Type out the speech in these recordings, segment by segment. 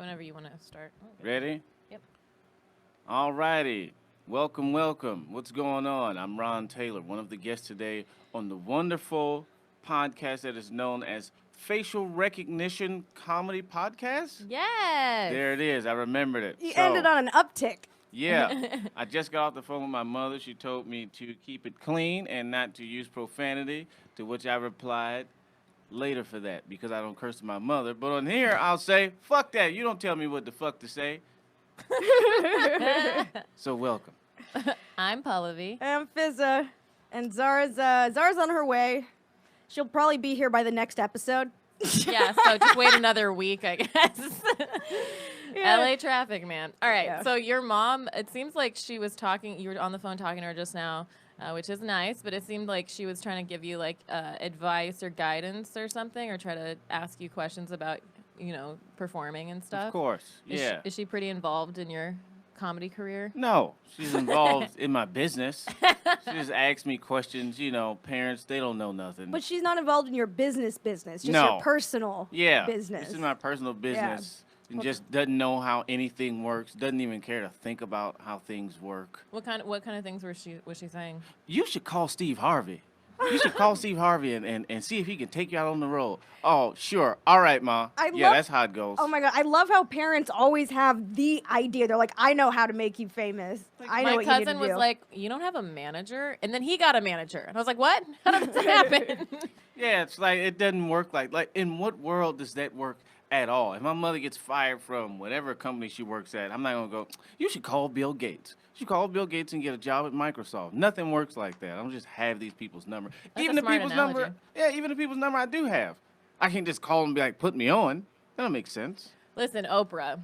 whenever you want to start. Okay. Ready? Yep. All righty. Welcome, welcome. What's going on? I'm Ron Taylor, one of the guests today on the wonderful podcast that is known as Facial Recognition Comedy Podcast. Yes. There it is. I remembered it. You ended on an uptick. Yeah. I just got off the phone with my mother. She told me to keep it clean and not to use profanity, to which I replied, later for that, because I don't curse my mother. But on here, I'll say, fuck that. You don't tell me what the fuck to say. So welcome. I'm Pallavi. I'm Fizza. And Zara's on her way. She'll probably be here by the next episode. Yeah, so just wait another week, I guess. Yeah. LA traffic, man. All right, Yeah. so your mom, it seems like she was talking, you were on the phone talking to her just now, which is nice, but it seemed like she was trying to give you, like, advice or guidance or something, or try to ask you questions about, performing and stuff. Of course. Yeah. Is she pretty involved in your comedy career? No, she's involved in my business. She just asks me questions. Parents, they don't know nothing. But she's not involved in your business, just No. your personal business. This is my personal business. And just doesn't know how anything works. Doesn't even care to think about how things work. What kind of things was she saying? You should call Steve Harvey. You should call Steve Harvey and see if he can take you out on the road. Oh, sure. All right, Ma. That's how it goes. Oh my God, I love how parents always have the idea. They're like, I know how to make you famous. I know My what you need to cousin do. was like, you don't have a manager? And then he got a manager. And I was like, what? How did this happen? Yeah, it's like it doesn't work like in what world does that work at all? If my mother gets fired from whatever company she works at, I'm not going to go, you should call Bill Gates. You should call Bill Gates and get a job at Microsoft. Nothing works like that. I don't just have these people's number. That's even a the smart people's analogy. number. Yeah, even the people's number I do have. I can't just call them and be like, put me on. That don't make sense. Listen, Oprah,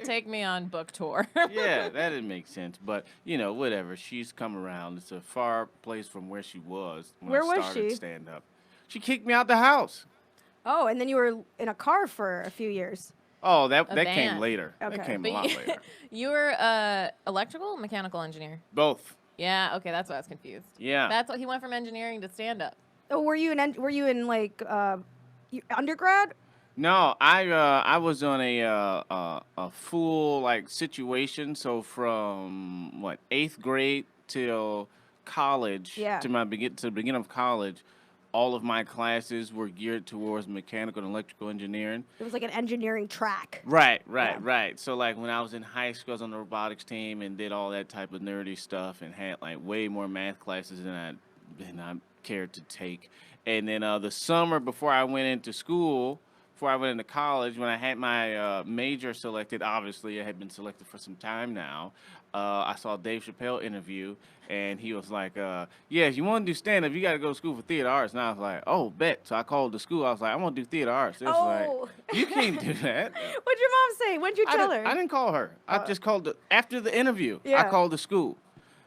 take me on book tour. Yeah, that didn't make sense. But, whatever. She's come around. It's a far place from where she was when Where I was started she? stand-up. She kicked me out the house. Oh, and then you were in a car for a few years. Oh, that van. came later. Okay. That came a But lot later. you were electrical, mechanical engineer. Both. Yeah, okay, that's why I was confused. Yeah. That's what he went from engineering to stand up. Oh, were you in like undergrad? No, I was on a full like situation. So from 8th grade till college, Yeah. to the beginning of college, all of my classes were geared towards mechanical and electrical engineering. It was like an engineering track. Right. Yeah. So like when I was in high school, I was on the robotics team and did all that type of nerdy stuff and had like way more math classes than I cared to take. And then the summer before I went into school, before I went into college, when I had my major selected, obviously I had been selected for some time now. I saw Dave Chappelle interview, and he was like, yeah, if you want to do stand-up, you got to go to school for theater arts. And I was like, oh, bet. So I called the school. I was like, I want to do theater arts. It was like, you can't do that. What'd your mom say? When'd you tell her? I didn't call her. I just called after the interview. I Yeah. called the school.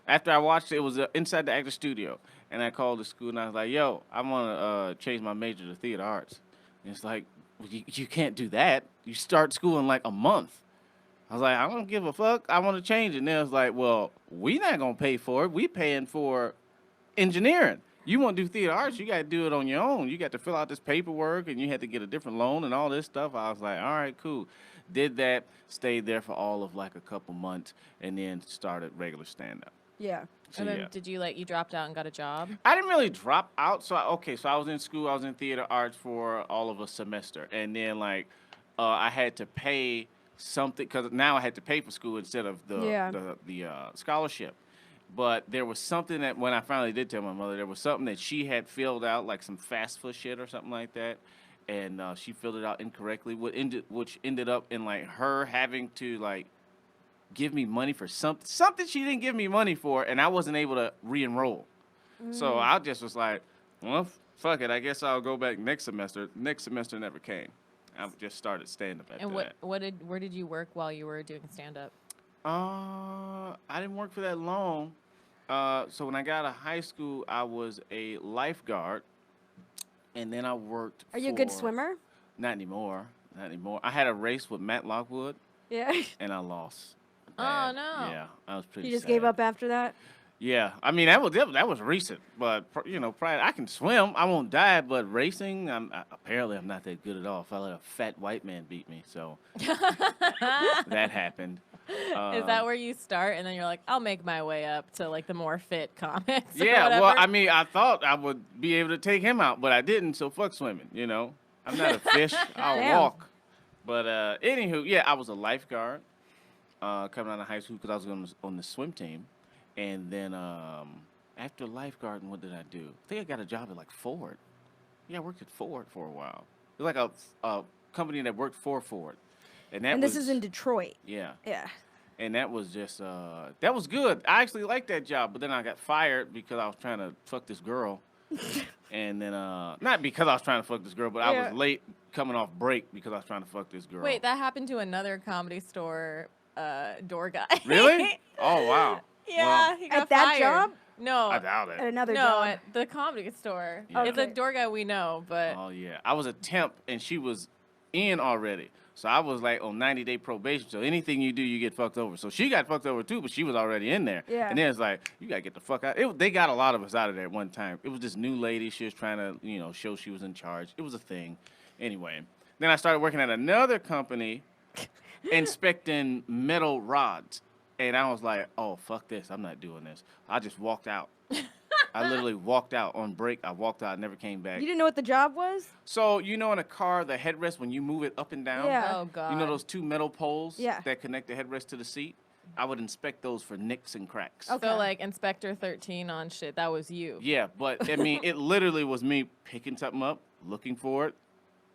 After I watched it, it was inside the actor studio. And I called the school, and I was like, yo, I want to change my major to theater arts. And it's like, well, you can't do that. You start school in like a month. I was like, I don't give a fuck. I want to change it. And then it was like, well, we not going to pay for it. We paying for engineering. You want to do theater arts, you got to do it on your own. You got to fill out this paperwork, and you had to get a different loan and all this stuff. I was like, all right, cool. Did that, stayed there for all of like a couple months, and then started regular stand-up. Yeah. So, And then yeah. did you dropped out and got a job? I didn't really drop out. So I was in school. I was in theater arts for all of a semester, and then I had to pay something because now I had to pay for school instead of the scholarship. But there was something that when I finally did tell my mother, there was something that she had filled out, like some FAFSA shit or something like that, and she filled it out incorrectly, which ended up in like her having to like give me money for something she didn't give me money for, and I wasn't able to re-enroll. So I just was like, well, fuck it. I guess I'll go back next semester. Next semester never came. I just started stand-up after And that. where did you work while you were doing stand up? I didn't work for that long. So when I got out of high school, I was a lifeguard, and then I worked Are you a good swimmer? Not anymore. I had a race with Matt Lockwood, Yeah. and I lost. Oh, Bad. no. Yeah, I was pretty You just sad. gave up after that? Yeah, I mean that was recent, but you know, probably I can swim. I won't die, but racing, apparently I'm not that good at all. If I let a fat white man beat me, so that happened. Is that where you start, and then you're like, I'll make my way up to like the more fit comics? Yeah, or whatever? well, I mean, I thought I would be able to take him out, but I didn't. So fuck swimming. You know, I'm not a fish. I'll Damn. walk. But anywho, yeah, I was a lifeguard coming out of high school because I was on the swim team. And then after lifeguarding, what did I do? I think I got a job at like Ford. Yeah, I worked at Ford for a while. It was like a company that worked for Ford. And this is in Detroit. Yeah. Yeah. And that was just, that was good. I actually liked that job, but then I got fired because I was trying to fuck this girl. And then, not because I was trying to fuck this girl, but I was late coming off break because I was trying to fuck this girl. Wait, that happened to another Comedy Store door guy. Really? Oh, wow. Yeah, Well, he got At that fired. job? No. I doubt it. At another No, job. at the Comedy Store. Yeah. It's a Okay. door guy we know, but Oh, yeah. I was a temp, and she was in already. So I was like on 90-day probation. So anything you do, you get fucked over. So she got fucked over too, but she was already in there. Yeah. And then it's like, you got to get the fuck out. They got a lot of us out of there at one time. It was this new lady. She was trying to, you know, show she was in charge. It was a thing. Anyway. Then I started working at another company inspecting metal rods. And I was like, oh, fuck this. I'm not doing this. I just walked out. I literally walked out on break. I walked out, never came back. You didn't know what the job was? So, you know in a car, the headrest, when you move it up and down? Yeah. oh god. You know those two metal poles Yeah. that connect the headrest to the seat? I would inspect those for nicks and cracks. Okay. So like Inspector 13 on shit, that was you. Yeah, but I mean, it literally was me picking something up, looking for it,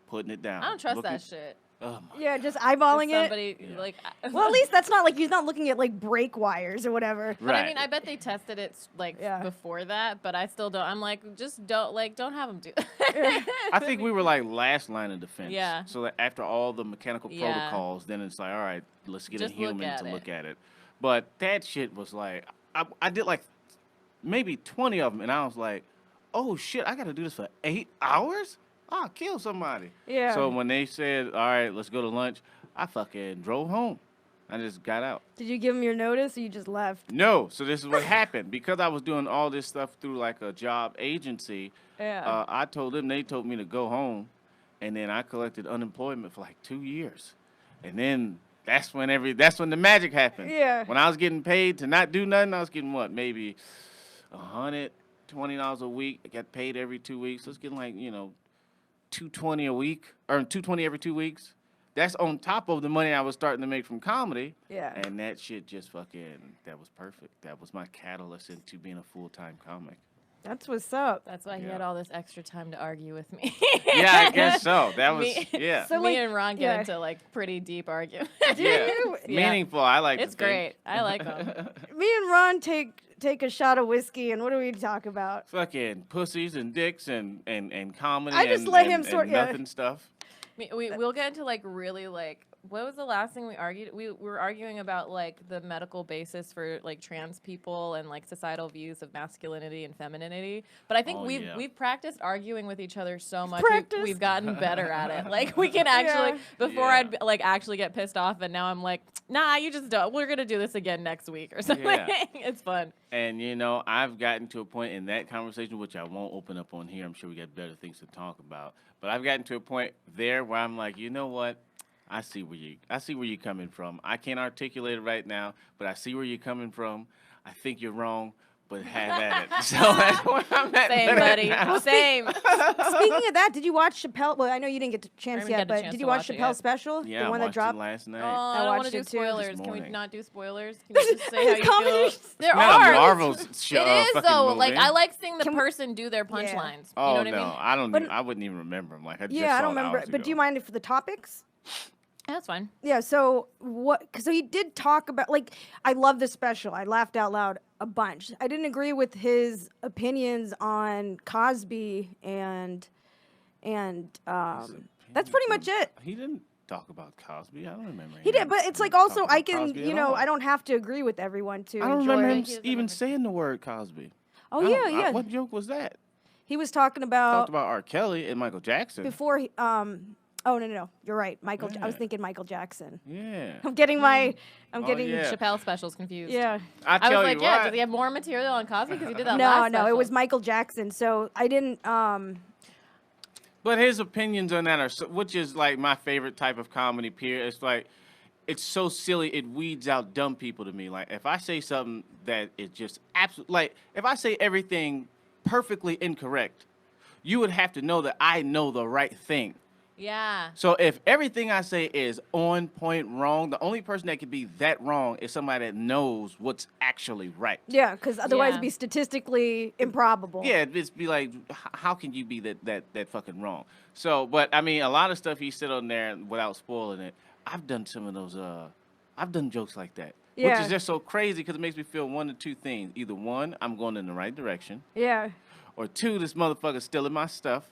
putting it down. I don't trust looking- that shit. Oh my. Yeah, just eyeballing it. Somebody Yeah. like Well, at least that's not like he's not looking at like brake wires or whatever. But I Right. mean, I bet they tested it like Yeah. before that, but I still don't. I'm like, just don't have them do. I think we were like last line of defense. Yeah. So that after all the mechanical Yeah. protocols, then it's like, all right, let's get Just a human look to at look it. at it. But that shit was like, I did like maybe 20 of them, and I was like, oh shit, I got to do this for 8 hours? I'll kill somebody. Yeah. So when they said, all right, let's go to lunch, I fucking drove home. I just got out. Did you give him your notice or you just left? No, so this is what happened. Because I was doing all this stuff through like a job agency, Yeah. I told them, they told me to go home, and then I collected unemployment for like 2 years. And then that's when the magic happened. Yeah. When I was getting paid to not do nothing, I was getting what, maybe $120 a week. I got paid every 2 weeks. So it's getting like, you know, $220 a week, or $220 every 2 weeks. That's on top of the money I was starting to make from comedy. Yeah. And that shit just that was perfect. That was my catalyst into being a full-time comic. That's what's up. That's why he Yeah. had all this extra time to argue with me. Yeah, I guess so. That was, Me- yeah. So, Me like, and Ron get yeah. into like pretty deep arguments. Yeah. you? Yeah. Meaningful. I like It's to think. great. I like them. Me and Ron take a shot of whiskey, and what do we talk about? Fucking pussies and dicks and comedy I just and, let and, him and sort- yeah. nothing stuff. We'll get into like really like what was the last thing we argued? We were arguing about like the medical basis for like trans people and like societal views of masculinity and femininity. But I think Oh, yeah. we've practiced arguing with each other so much. Practiced. We've gotten better at it. Like we can actually before Yeah. I'd like actually get pissed off, and now I'm like, nah, you just don't. We're gonna do this again next week or something. Yeah. It's fun. And, you know, I've gotten to a point in that conversation, which I won't open up on here. I'm sure we got better things to talk about. But I've gotten to a point there where I'm like, you know what? I see where you're coming from. I can't articulate it right now, but I see where you're coming from. I think you're wrong, but have at it. So that's where I'm at. Same, right buddy. now. Same. Speaking of that, did you watch Chappelle? Well, I know you didn't get a chance haven't yet, get a but chance did to you watch watch it Chappelle's yet. special? Yeah, The one I that watched dropped? it last night. Oh, I don't want watched to do it too. spoilers. This Can we morning. not do spoilers? Can you just say how you Comedy. feel? There Not are. a Marvel's show. It is fucking though. movie. Like I like seeing the Can we- person do their punchlines. Oh You know what no, I mean? I don't. But- I wouldn't even remember them. Like I just Yeah, I saw don't it remember. hours But do you ago. mind for the topics? Yeah, that's fine. Yeah, so so he did talk about, like, I love the special. I laughed out loud a bunch. I didn't agree with his opinions on Cosby and that's pretty much it. He didn't talk about Cosby. I don't remember. He him did, but it's like talking also about I can, Cosby you at know, all. I don't have to agree with everyone to I don't enjoy remember it. him He doesn't even remember. saying the word Cosby. Oh I don't- yeah, yeah. What joke was that? He was talking Talked about about R. Kelly and Michael Jackson. before oh no, you're right. I was Yeah. thinking Michael Jackson. Yeah. I'm getting my I'm getting Chappelle specials confused. Yeah. I was tell like, you yeah, what. does he have more material on Cosby? Because he did that No, last no, special. it was Michael Jackson. So I didn't. But his opinions on that which is like my favorite type of comedy. Period. It's like, it's so silly. It weeds out dumb people to me. Like if I say something that is just absolute, like if I say everything perfectly incorrect, you would have to know that I know the right thing. Yeah. So if everything I say is on point wrong, the only person that could be that wrong is somebody that knows what's actually right. Yeah, because otherwise it'd be statistically improbable. Yeah, it'd just be like, how can you be that fucking wrong? So, but I mean, a lot of stuff he said on there without spoiling it. I've done some of those. I've done jokes like that, which is just so crazy because it makes me feel one of two things: either one, I'm going in the right direction. Yeah. Or two, this motherfucker's stealing my stuff.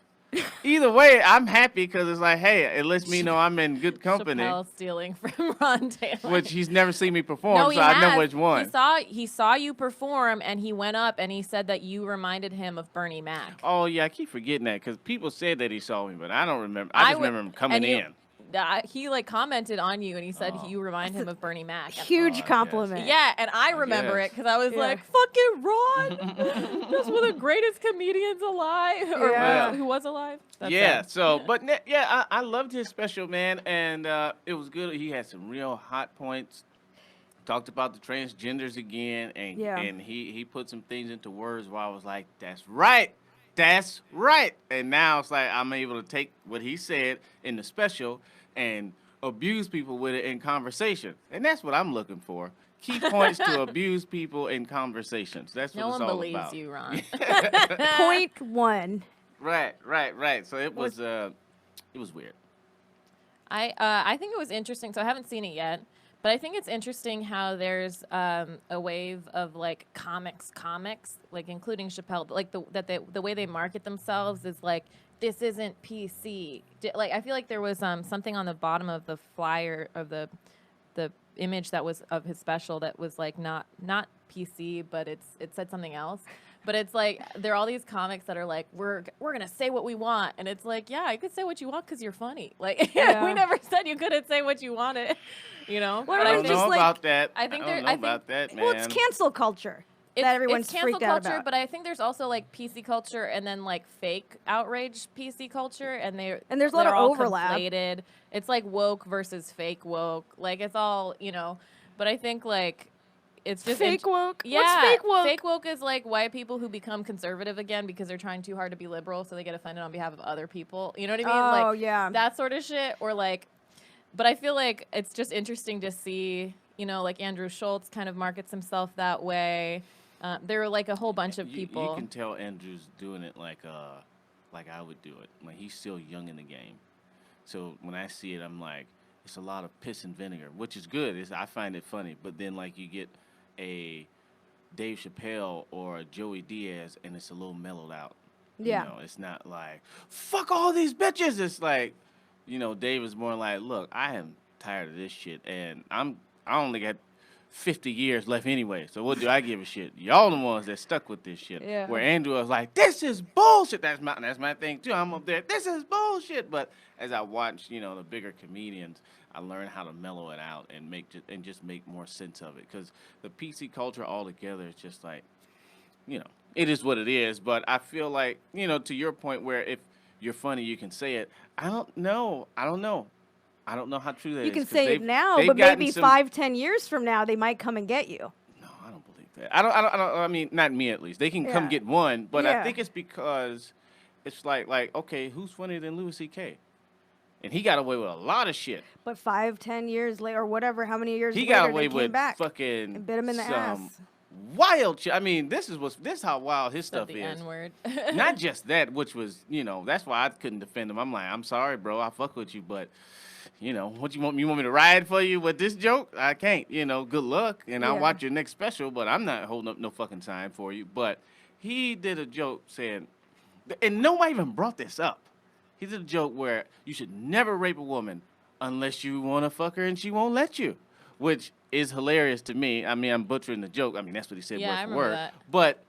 Either way, I'm happy because it's like, hey, it lets me know I'm in good company. Chappelle stealing from Ron Taylor. Which he's never seen me perform, no, so I know which one. He saw you perform, and he went up and he said that you reminded him of Bernie Mac. Oh, yeah, I keep forgetting that because people said that he saw me, but I don't remember. I just remember him coming in. He like commented on you and he said you remind him of Bernie Mac. Huge compliment. Yeah, and I remember it because I was like, fucking Ron, just one of the greatest comedians alive, or who was alive. That's so, but I loved his special, man, and it was good. He had some real hot points. Talked about the transgenders again, and he put some things into words where I was like, that's right. That's right. And now it's like I'm able to take what he said in the special and abuse people with it in conversation. And that's what I'm looking for. Key points to abuse people in conversations. That's what it's all about. No one believes you, Ron. Point one. Right. So it was weird. I think it was interesting. So I haven't seen it yet. But I think it's interesting how there's a wave of like comics, like including Chappelle, but like the way they market themselves is like, this isn't PC. Like I feel like there was something on the bottom of the flyer of the image that was of his special that was like not PC, but it said something else. But it's like there are all these comics that are like, we're gonna say what we want, and it's like, yeah, you could say what you want because you're funny. Like we never said you couldn't say what you wanted, you know. Well, I don't know about that. I think I don't know about that, man. Well, it's cancel culture. That everyone's it's cancel freaked out culture, about. but I think there's also like PC culture and then like fake outrage PC culture, and there's a lot of overlap. Conflated. It's like woke versus fake woke. Like it's all, you know. But I think like it's just fake woke. Yeah, what's fake woke? Fake woke is like white people who become conservative again because they're trying too hard to be liberal, so they get offended on behalf of other people. You know what I mean? Oh, like, yeah. that sort of shit. Or like, but I feel like it's just interesting to see, you know, like Andrew Schultz kind of markets himself that way. There are like a whole bunch of people. You can tell Andrew's doing it like I would do it. Like he's still young in the game, so when I see it, I'm like, it's a lot of piss and vinegar, which is good. I find it funny, but then like you get a Dave Chappelle or a Joey Diaz, and it's a little mellowed out. Yeah. You know, it's not like, fuck all these bitches. It's like, you know, Dave is more like, look, I am tired of this shit, and I only got 50 years left anyway, so what do I give a shit? Y'all the ones that stuck with this shit. Yeah. Where Andrew was like, this is bullshit. That's my thing, too. I'm up there, this is bullshit. But as I watch, you know, the bigger comedians, I learn how to mellow it out and just make more sense of it. Because the PC culture altogether is just like, you know, it is what it is. But I feel like, you know, to your point where if you're funny, you can say it. I don't know how true that is. You can say it now, but maybe 5-10 years from now, they might come and get you. No, I don't believe that. I mean, not me at least. They can come get one, but I think it's because it's like, okay, who's funnier than Louis C.K.? And he got away with a lot of shit. But 5-10 years later, or whatever, how many years he later, got away they came with back fucking and bit him in the ass. Wild shit. I mean, this is how wild his stuff is. The N-word. Not just that, which was, you know, that's why I couldn't defend him. I'm like, I'm sorry, bro, I fuck with you, but you know, what you want me to ride for you with this joke? I can't, you know, good luck. And I'll watch your next special, but I'm not holding up no fucking sign for you. But he did a joke saying, and nobody even brought this up. He did a joke where you should never rape a woman unless you want to fuck her and she won't let you, which is hilarious to me. I mean, I'm butchering the joke. I mean, that's what he said word for word. That. But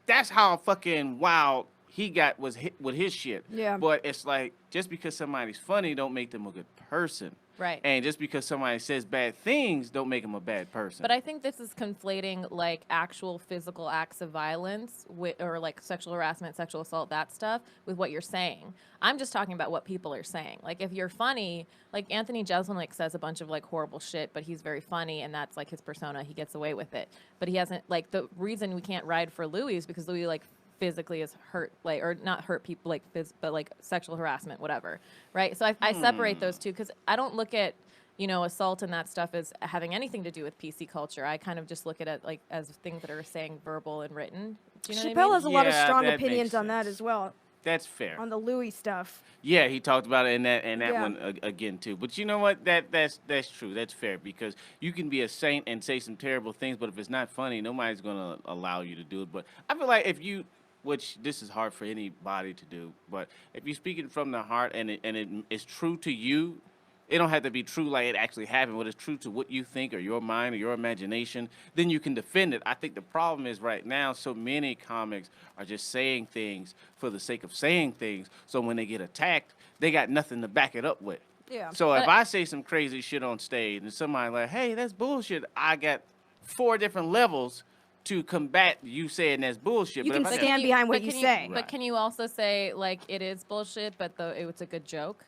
that's how fucking wild he got was hit with his shit. Yeah. But it's like, just because somebody's funny don't make them a good person. Right. And just because somebody says bad things don't make them a bad person. But I think this is conflating like actual physical acts of violence or like sexual harassment, sexual assault, that stuff with what you're saying. I'm just talking about what people are saying. Like if you're funny, like Anthony Jeselnik says a bunch of like horrible shit, but he's very funny and that's like his persona. He gets away with it. But he hasn't, like, the reason we can't ride for Louis is because Louis like physically is hurt, like, or not hurt people, like, but like sexual harassment, whatever, right? So I separate those two because I don't look at, you know, assault and that stuff as having anything to do with PC culture. I kind of just look at it like as things that are saying verbal and written. Do you know Chappelle what I mean? has a lot of Yeah, strong that opinions makes on that sense. as well, That's fair. on the Louis stuff. Yeah, he talked about it in that Yeah. one again too. But you know what? That's true. That's fair because you can be a saint and say some terrible things, but if it's not funny, nobody's gonna allow you to do it. But I feel like if you, which this is hard for anybody to do, but if you're speaking from the heart and it is true to you, it don't have to be true like it actually happened, but it's true to what you think or your mind or your imagination, then you can defend it. I think the problem is right now, so many comics are just saying things for the sake of saying things. So when they get attacked, they got nothing to back it up with. Yeah. So if But- I say some crazy shit on stage and somebody like, hey, that's bullshit, I got 4 different levels to combat you saying that's bullshit. You But can if I stand behind what but you can say. But Right. can you also say like it is bullshit, but it's a good joke?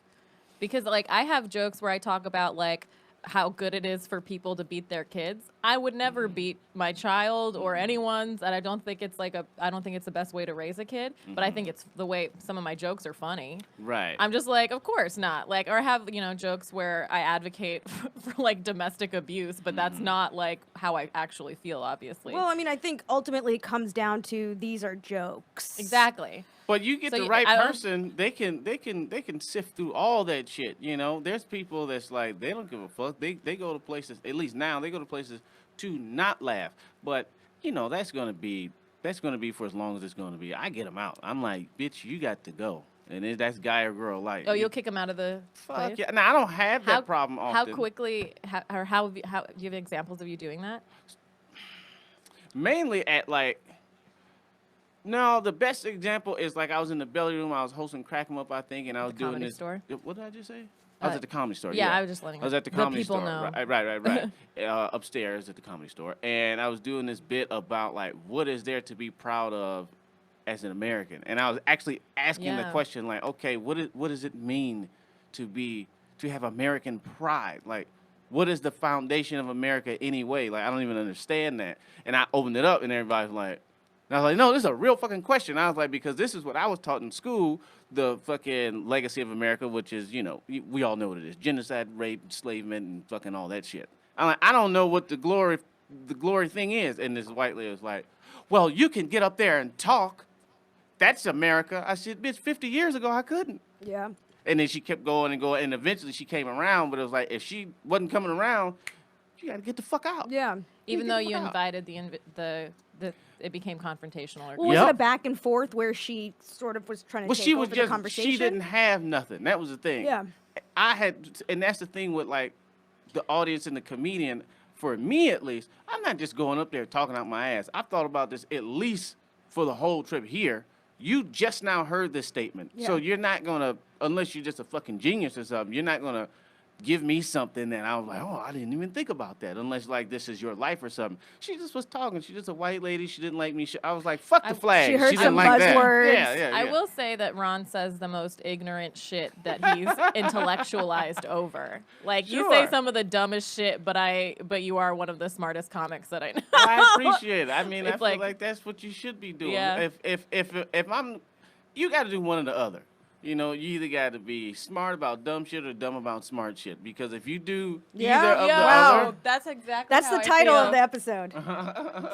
Because like I have jokes where I talk about like how good it is for people to beat their kids. I would never beat my child or anyone's, and I don't think it's the best way to raise a kid. But I think it's the way some of my jokes are funny. Right. I'm just like, of course not. Like, or have, you know, jokes where I advocate for like domestic abuse, but that's not like how I actually feel, obviously. Well, I mean, I think ultimately it comes down to these are jokes. Exactly. But you get So the you- right I don't- person, they can sift through all that shit. You know, there's people that's like they don't give a fuck. They go to places, at least now they go to places to not laugh. But you know that's gonna be for as long as it's gonna be. I get them out. I'm like, bitch, you got to go, and that's guy or girl like. Oh, you'll kick him out of the fuck place? yeah. Now I don't have that problem often. How quickly, how do you have examples of you doing that? Mainly at like. No, the best example is like I was in the belly room. I was hosting Crack 'em Up, I think, and I was The doing Comedy this. Store? What did I just say? I was Uh, at the Comedy Store. yeah, I was just letting I was at the the Comedy people Store. know. Right. Upstairs at the Comedy Store, and I was doing this bit about like what is there to be proud of as an American, and I was actually asking the Yeah. question like, okay, what does it mean to have American pride? Like, what is the foundation of America anyway? Like, I don't even understand that. And I opened it up, and everybody's like. And I was like, no, this is a real fucking question. I was like, because this is what I was taught in school, the fucking legacy of America, which is, you know, we all know what it is. Genocide, rape, enslavement, and fucking all that shit. I'm like, I don't know what the glory thing is. And this white lady was like, well, you can get up there and talk. That's America. I said, bitch, 50 years ago, I couldn't. Yeah. And then she kept going and going, and eventually she came around, but it was like, if she wasn't coming around, you got to get the fuck out. Yeah. Even get though the you fuck out. invited it became confrontational. Or Well, was Yep. it a back and forth where she sort of was trying to Well, take she was over the just, conversation? she didn't have nothing. That was the thing. Yeah. I had, and that's the thing with like the audience and the comedian. For me, at least, I'm not just going up there talking out my ass. I've thought about this at least for the whole trip here. You just now heard this statement, so Yeah. you're not gonna, unless you're just a fucking genius or something. You're not gonna give me something that I was like, oh, I didn't even think about that. Unless like this is your life or something. She just was talking. She's just a white lady. She didn't like me. I was like, fuck the flag. She heard didn't some like that. buzzwords. Yeah. I will say that Ron says the most ignorant shit that he's intellectualized over. Like you say Sure. some of the dumbest shit, but you are one of the smartest comics that I know. I appreciate it. I mean, I It's feel like- like that's what you should be doing. Yeah. If I'm, you got to do one or the other. You know, you either got to be smart about dumb shit or dumb about smart shit. Because if you do Yeah, either of Yo, the Wow. that's exactly That's how the I title feel. of the episode.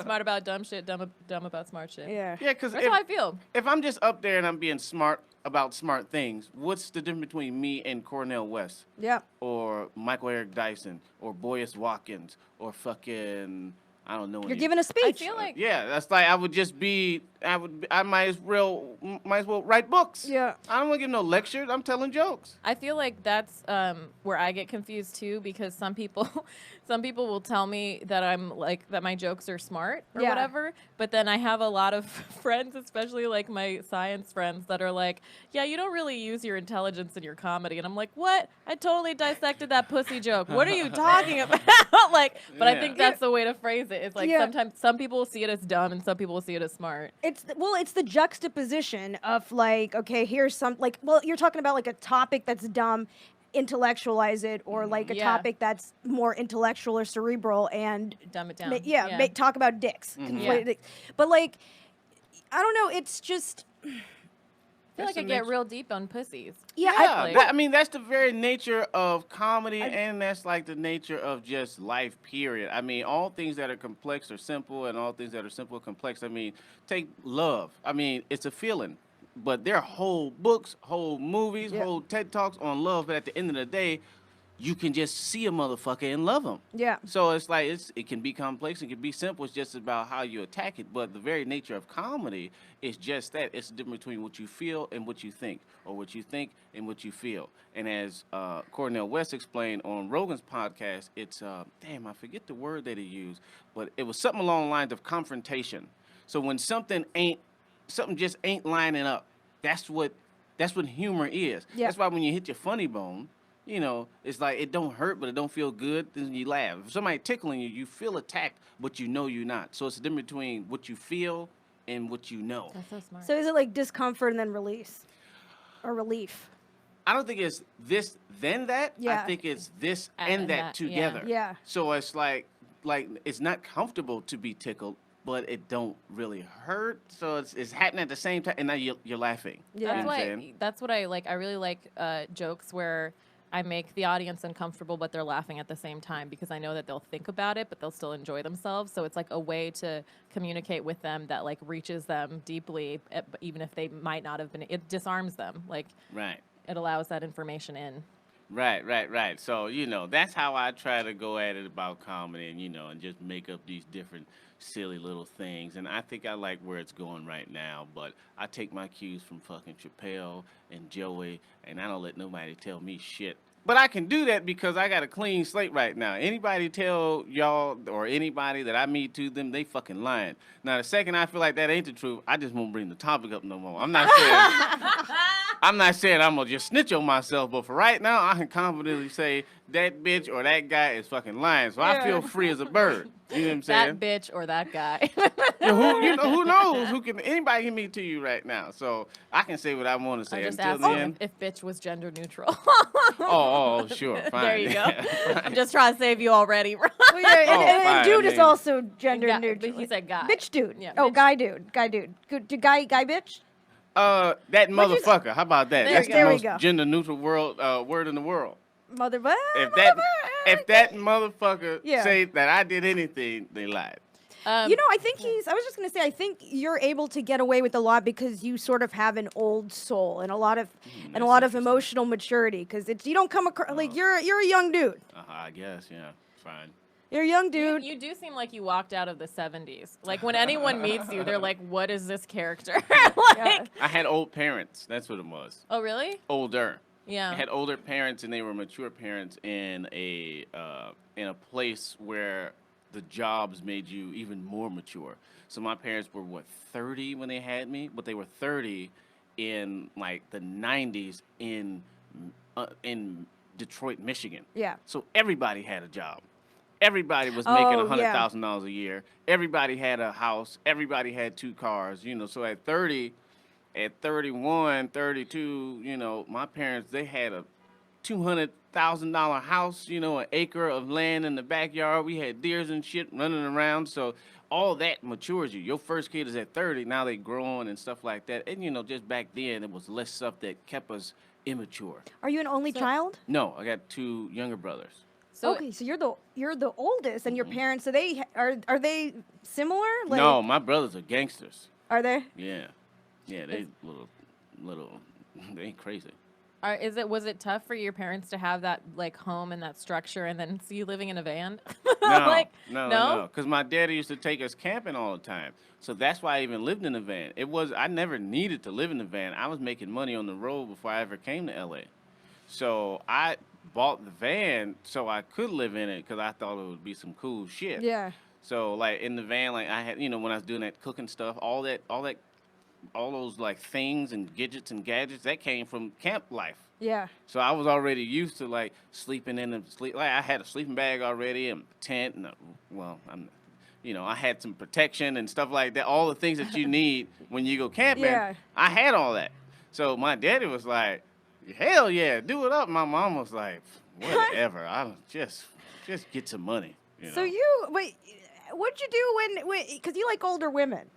Smart about dumb shit, dumb about smart shit. Yeah. yeah, because That's how I feel. if I'm just up there and I'm being smart about smart things, what's the difference between me and Cornel West Yep. or Michael Eric Dyson or Boyus Watkins or fucking I don't know. You're any- giving a I speech. feel like Yeah, that's like I would just be I might as well write books. Yeah. I don't want to give no lectures. I'm telling jokes. I feel like that's where I get confused too, because some people will tell me that I'm like that my jokes are smart or whatever, but then I have a lot of friends, especially like my science friends, that are like, yeah, you don't really use your intelligence in your comedy, and I'm like, what? I totally dissected that pussy joke. What are you talking about? Like, but I think that's the way to phrase it. It's like sometimes some people will see it as dumb and some people will see it as smart. It's the juxtaposition of like, okay, here's some like, well, you're talking about like a topic that's dumb, intellectualize it, or like a topic that's more intellectual or cerebral and dumb it down. Talk about dicks, conflate dicks. But like, I don't know. It's just. I feel like I get real deep on pussies. Yeah, I mean, that's the very nature of comedy, and that's like the nature of just life, period. I mean, all things that are complex are simple, and all things that are simple are complex. I mean, take love. I mean, it's a feeling, but there are whole books, whole movies, whole TED Talks on love, but at the end of the day, you can just see a motherfucker and love him. Yeah. So it's like it can be complex, it can be simple. It's just about how you attack it. But the very nature of comedy is just that. It's the difference between what you feel and what you think, or what you think and what you feel. And as Cornel West explained on Rogan's podcast, it's I forget the word that he used, but it was something along the lines of confrontation. So when something just ain't lining up, that's what humor is. Yeah. That's why when you hit your funny bone, you know, it's like it don't hurt, but it don't feel good. Then you laugh. If somebody tickling you, you feel attacked, but you know you're not. So it's the difference between what you feel and what you know. That's so smart. So is it like discomfort and then release, or relief? I don't think it's this then that. Yeah. I think it's this and that together. Yeah. So it's like it's not comfortable to be tickled, but it don't really hurt. So it's happening at the same time, and now you're laughing. Yeah. That's what I like. I really like jokes where I make the audience uncomfortable, but they're laughing at the same time, because I know that they'll think about it, but they'll still enjoy themselves. So it's like a way to communicate with them that like reaches them deeply, even if they might not have been. It disarms them. Like, right. It allows that information in. Right. So, you know, that's how I try to go at it about comedy, and, you know, and just make up these different silly little things. And I think I like where it's going right now, but I take my cues from fucking Chappelle and Joey, and I don't let nobody tell me shit. But I can do that because I got a clean slate right now. Anybody tell y'all or anybody that I meet to them, they fucking lying. Now, the second I feel like that ain't the truth, I just won't bring the topic up no more. I'm not saying I'm going to just snitch on myself, but for right now, I can confidently say that bitch or that guy is fucking lying. So I feel free as a bird. You know what I'm saying? That bitch or that guy. Who knows? Anybody can meet to you right now. So I can say what I want to say. I'm just Until asking if bitch was gender neutral. Oh, sure. Fine. There you go. I'm just trying to save you already. Well, and dude is also gender neutral. He said guy. Bitch dude. Yeah, bitch. Guy dude. Good guy bitch? That motherfucker. How about that? That's the most gender neutral word in the world. If that motherfucker say that I did anything, they lied. I think I think you're able to get away with a lot because you sort of have an old soul and a lot of emotional maturity, because you don't come across like you're a young dude. I guess, yeah, fine. You're a young dude. You do seem like you walked out of the 70s. Like when anyone meets you, they're like, "What is this character?" I had old parents. That's what it was. Oh, really? Older. Yeah. I had older parents, and they were mature parents in a place where the jobs made you even more mature. So my parents were 30 when they had me, but they were 30 in like the 90s in Detroit, Michigan. Yeah. So everybody had a job. Everybody was making $100,000 a year. Everybody had a house. Everybody had 2 cars. You know, so at 30. At 31, 32, you know, my parents, they had a $200,000 house, you know, an acre of land in the backyard. We had deers and shit running around. So all that matures you. Your first kid is at 30. Now they growing and stuff like that. And, you know, just back then, it was less stuff that kept us immature. Are you an only child? No, I got 2 younger brothers. So you're the oldest, and your parents, are they similar? Like, no, my brothers are gangsters. Are they? Yeah. Yeah, they little, they ain't crazy. Was it tough for your parents to have that like home and that structure, and then see you living in a van? No, no. Because my daddy used to take us camping all the time, so that's why I even lived in a van. I never needed to live in a van. I was making money on the road before I ever came to LA, so I bought the van so I could live in it because I thought it would be some cool shit. Yeah. So like in the van, like I had, when I was doing that cooking stuff, all those like things and gadgets that came from camp life. Yeah. So I was already used to like sleeping in the sleep. Like I had a sleeping bag already and a tent and I had some protection and stuff like that. All the things that you need when you go camping. Yeah. I had all that. So my daddy was like, "Hell yeah, do it up." My mom was like, "Whatever. I just get some money." So what'd you do when because you like older women?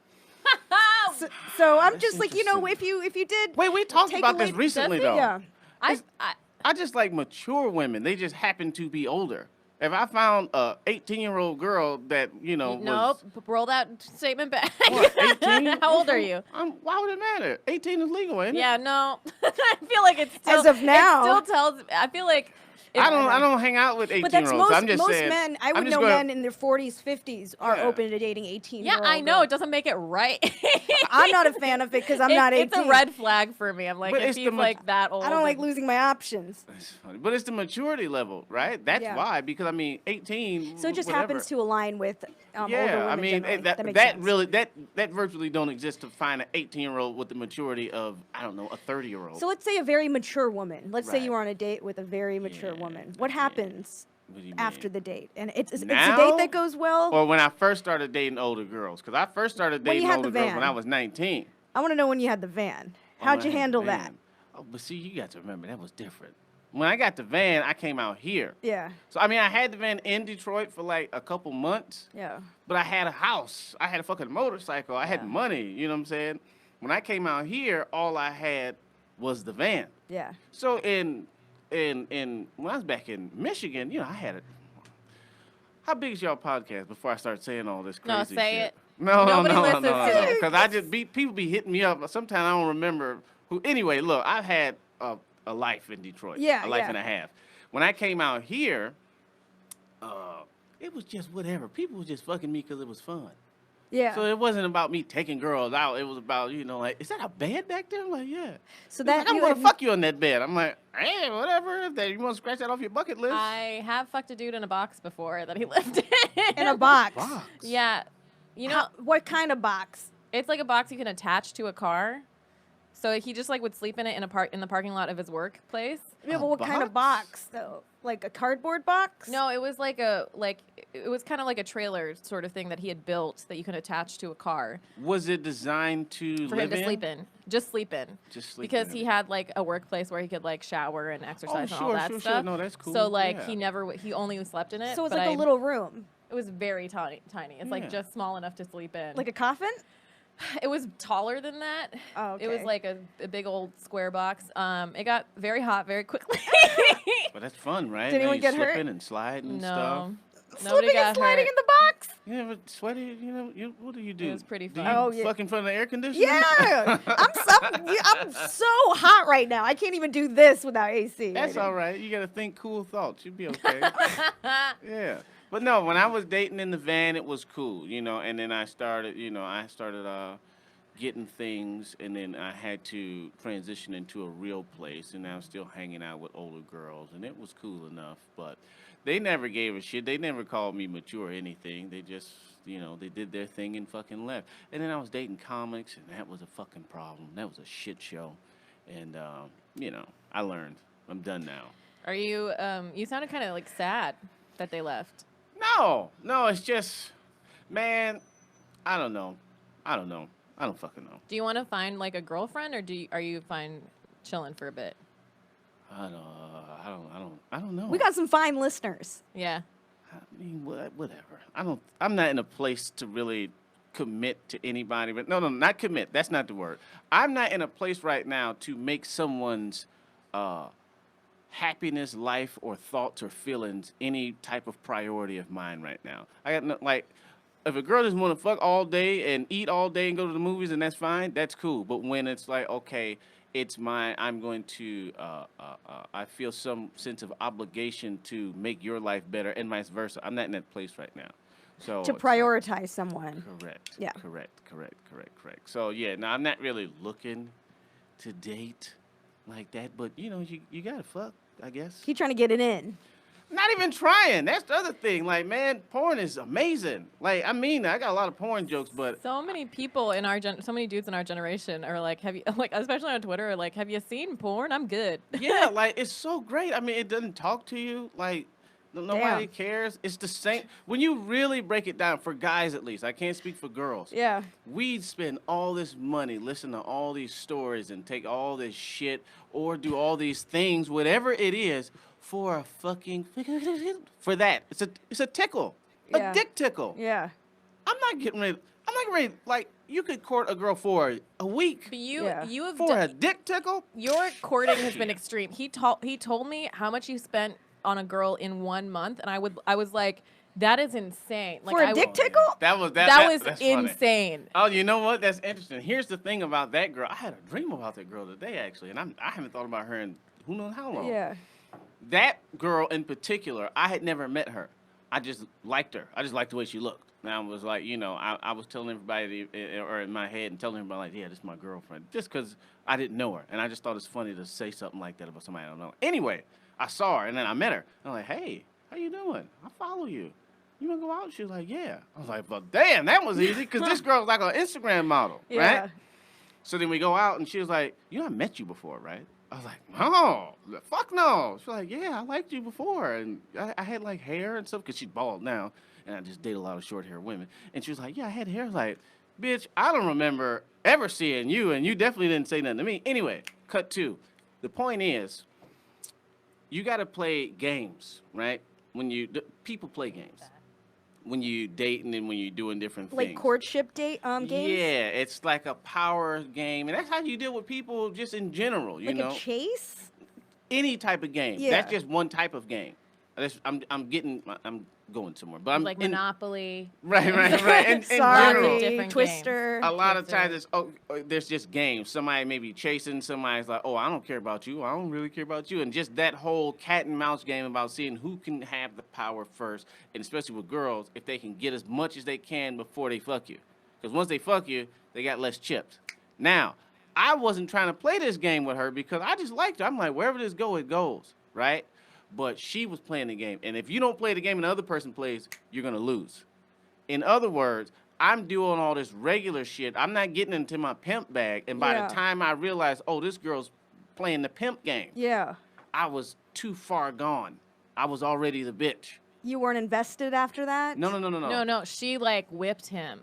So I'm just like, if you did. Wait, we talked about this recently, though. Yeah. I just like mature women. They just happen to be older. If I found a 18-year-old girl that, Nope, roll that statement back. What, 18? How old are you? Why would it matter? 18 is legal, ain't it? Yeah, no. I feel like it's still... As of now. It still tells... I feel like... I don't hang out with 18-year-olds. But that's I'm just most saying, men. I would know men in their 40s, 50s are open to dating 18-year-olds. Yeah, I know. It doesn't make it right. I'm not a fan of it because I'm not 18. It's a red flag for me. I'm like, if he's like that old. I don't like losing my options. That's funny. But it's the maturity level, right? That's why. Because, 18... So it just happens to align with older women generally. that virtually don't exist to find an 18-year-old with the maturity of, I don't know, a 30-year-old. So let's say a very mature woman. Let's say you were on a date with a very mature woman. What happens after the date? And it's a date that goes well? Or when I first started dating older girls. Because I first started dating older girls when I was 19. I want to know when you had the van. How'd you handle that? Oh, but see, you got to remember, that was different. When I got the van, I came out here. Yeah. So, I had the van in Detroit for like a couple months. Yeah. But I had a house. I had a fucking motorcycle. I had money. You know what I'm saying? When I came out here, all I had was the van. Yeah. So, when I was back in Michigan, I had it. How big is y'all podcast before I start saying all this crazy shit? No, say it. No. To Because I just people be hitting me up. Sometimes I don't remember who. Anyway, look, I've had a life in Detroit. Yeah, a life and a half. When I came out here, it was just whatever. People were just fucking me because it was fun. Yeah. So it wasn't about me taking girls out. It was about, like, is that a bed back there? I'm like, yeah. So that I'm going to fuck you on that bed. I'm like, hey, whatever. You want to scratch that off your bucket list? I have fucked a dude in a box before that he lived in. In a box? Yeah. What kind of box? It's like a box you can attach to a car. So he just would sleep in it in the parking lot of his workplace. Yeah, but what kind of box though? Like a cardboard box? No, it was it was kind of like a trailer sort of thing that he had built that you can attach to a car. Was it designed for him to sleep in? Just sleep in. Because he had a workplace where he could shower and exercise and all that stuff. Sure. No, that's cool. So he only slept in it. So it's like a little room. It was very tiny. It's just small enough to sleep in. Like a coffin? It was taller than that. Oh, okay. It was like a big old square box. It got very hot very quickly. But that's fun, right? Did anyone get hurt? Slipping and sliding and stuff. Slipping and sliding in the box? Yeah, but sweaty, what do you do? It was pretty fun. Do you fuck in front of the air conditioner? Yeah. I'm so hot right now. I can't even do this without AC. That's all right. You got to think cool thoughts. You'll be okay. Yeah. But no, when I was dating in the van, it was cool, and then I started getting things, and then I had to transition into a real place, and I'm still hanging out with older girls, and it was cool enough, but they never gave a shit. They never called me mature or anything. They just, they did their thing and fucking left. And then I was dating comics, and that was a fucking problem. That was a shit show. And, I learned. I'm done now. Are you, you sounded kind of sad that they left. No, it's just, man, I don't know. I don't fucking know. Do you want to find a girlfriend, or are you fine chilling for a bit? I don't know. We got some fine listeners. Yeah. Whatever. I'm not in a place to really commit to anybody, but no, not commit. That's not the word. I'm not in a place right now to make someone's happiness, life, or thoughts or feelings any type of priority of mine right now. I got if a girl just want to fuck all day and eat all day and go to the movies, and that's fine, that's cool. But when it's okay, I'm going to, I feel some sense of obligation to make your life better and vice versa. I'm not in that place right now. So to prioritize someone. Correct. Yeah. Correct. So yeah, now I'm not really looking to date like that, but you gotta fuck, I guess. Keep trying to get it in. Not even trying. That's the other thing. Like, man, porn is amazing. Like, I mean, I got a lot of porn jokes, but so many people in our so many dudes in our generation are like, have you especially on Twitter, are like, have you seen porn? I'm good. Yeah, like it's so great. I mean, it doesn't talk to you. Like, nobody cares. It's the same. When you really break it down, for guys at least, I can't speak for girls. Yeah. We spend all this money, listen to all these stories, and take all this shit, or do all these things, whatever it is, for a fucking for that. It's a tickle, a dick tickle. Yeah. I'm not getting ready. Like, you could court a girl for a week. But you have for a dick tickle. Your courting has been extreme. He told me how much he spent on a girl in 1 month, and I was like, that is insane. Like, for a dick tickle? That was that's insane. Oh, you know what? That's interesting. Here's the thing about that girl. I had a dream about that girl today, actually, and I haven't thought about her in who knows how long. Yeah. That girl in particular, I had never met her. I just liked her. I just liked the way she looked. And I was like, I was telling everybody, or in my head, and telling everybody, like, yeah, this is my girlfriend. Just because I didn't know her. And I just thought it's funny to say something like that about somebody I don't know. Anyway, I saw her, and then I met her. I'm like, hey, how you doing? I follow you. You want to go out? She was like, yeah. I was like, well, damn, that was easy, because this girl's like an Instagram model, right? So then we go out, and she was like, I met you before, right? I was like, no, fuck no. She's like, yeah, I liked you before. And I had like hair and stuff, because she's bald now. And I just date a lot of short hair women. And she was like, yeah, I had hair. I was like, bitch, I don't remember ever seeing you. And you definitely didn't say nothing to me. Anyway, cut to. The point is, you got to play games, right? People play games. When you date and then when you're doing different things. Like courtship games? Yeah, it's like a power game. And that's how you deal with people just in general, you know? Like a chase? Any type of game. Yeah. That's just one type of game. I'm going somewhere. But I'm like Monopoly. Right. In Sorry, general, Twister. a lot of times there's just games. Somebody may be chasing. Somebody's like, oh, I don't care about you. I don't really care about you. And just that whole cat and mouse game about seeing who can have the power first. And especially with girls, if they can get as much as they can before they fuck you. Because once they fuck you, they got less chips. Now, I wasn't trying to play this game with her because I just liked her. I'm like, wherever this goes, it goes, right? But she was playing the game. And if you don't play the game and the other person plays, you're going to lose. In other words, I'm doing all this regular shit. I'm not getting into my pimp bag. And by the time I realized, oh, this girl's playing the pimp game, I was too far gone. I was already the bitch. You weren't invested after that? No. No, she like whipped him.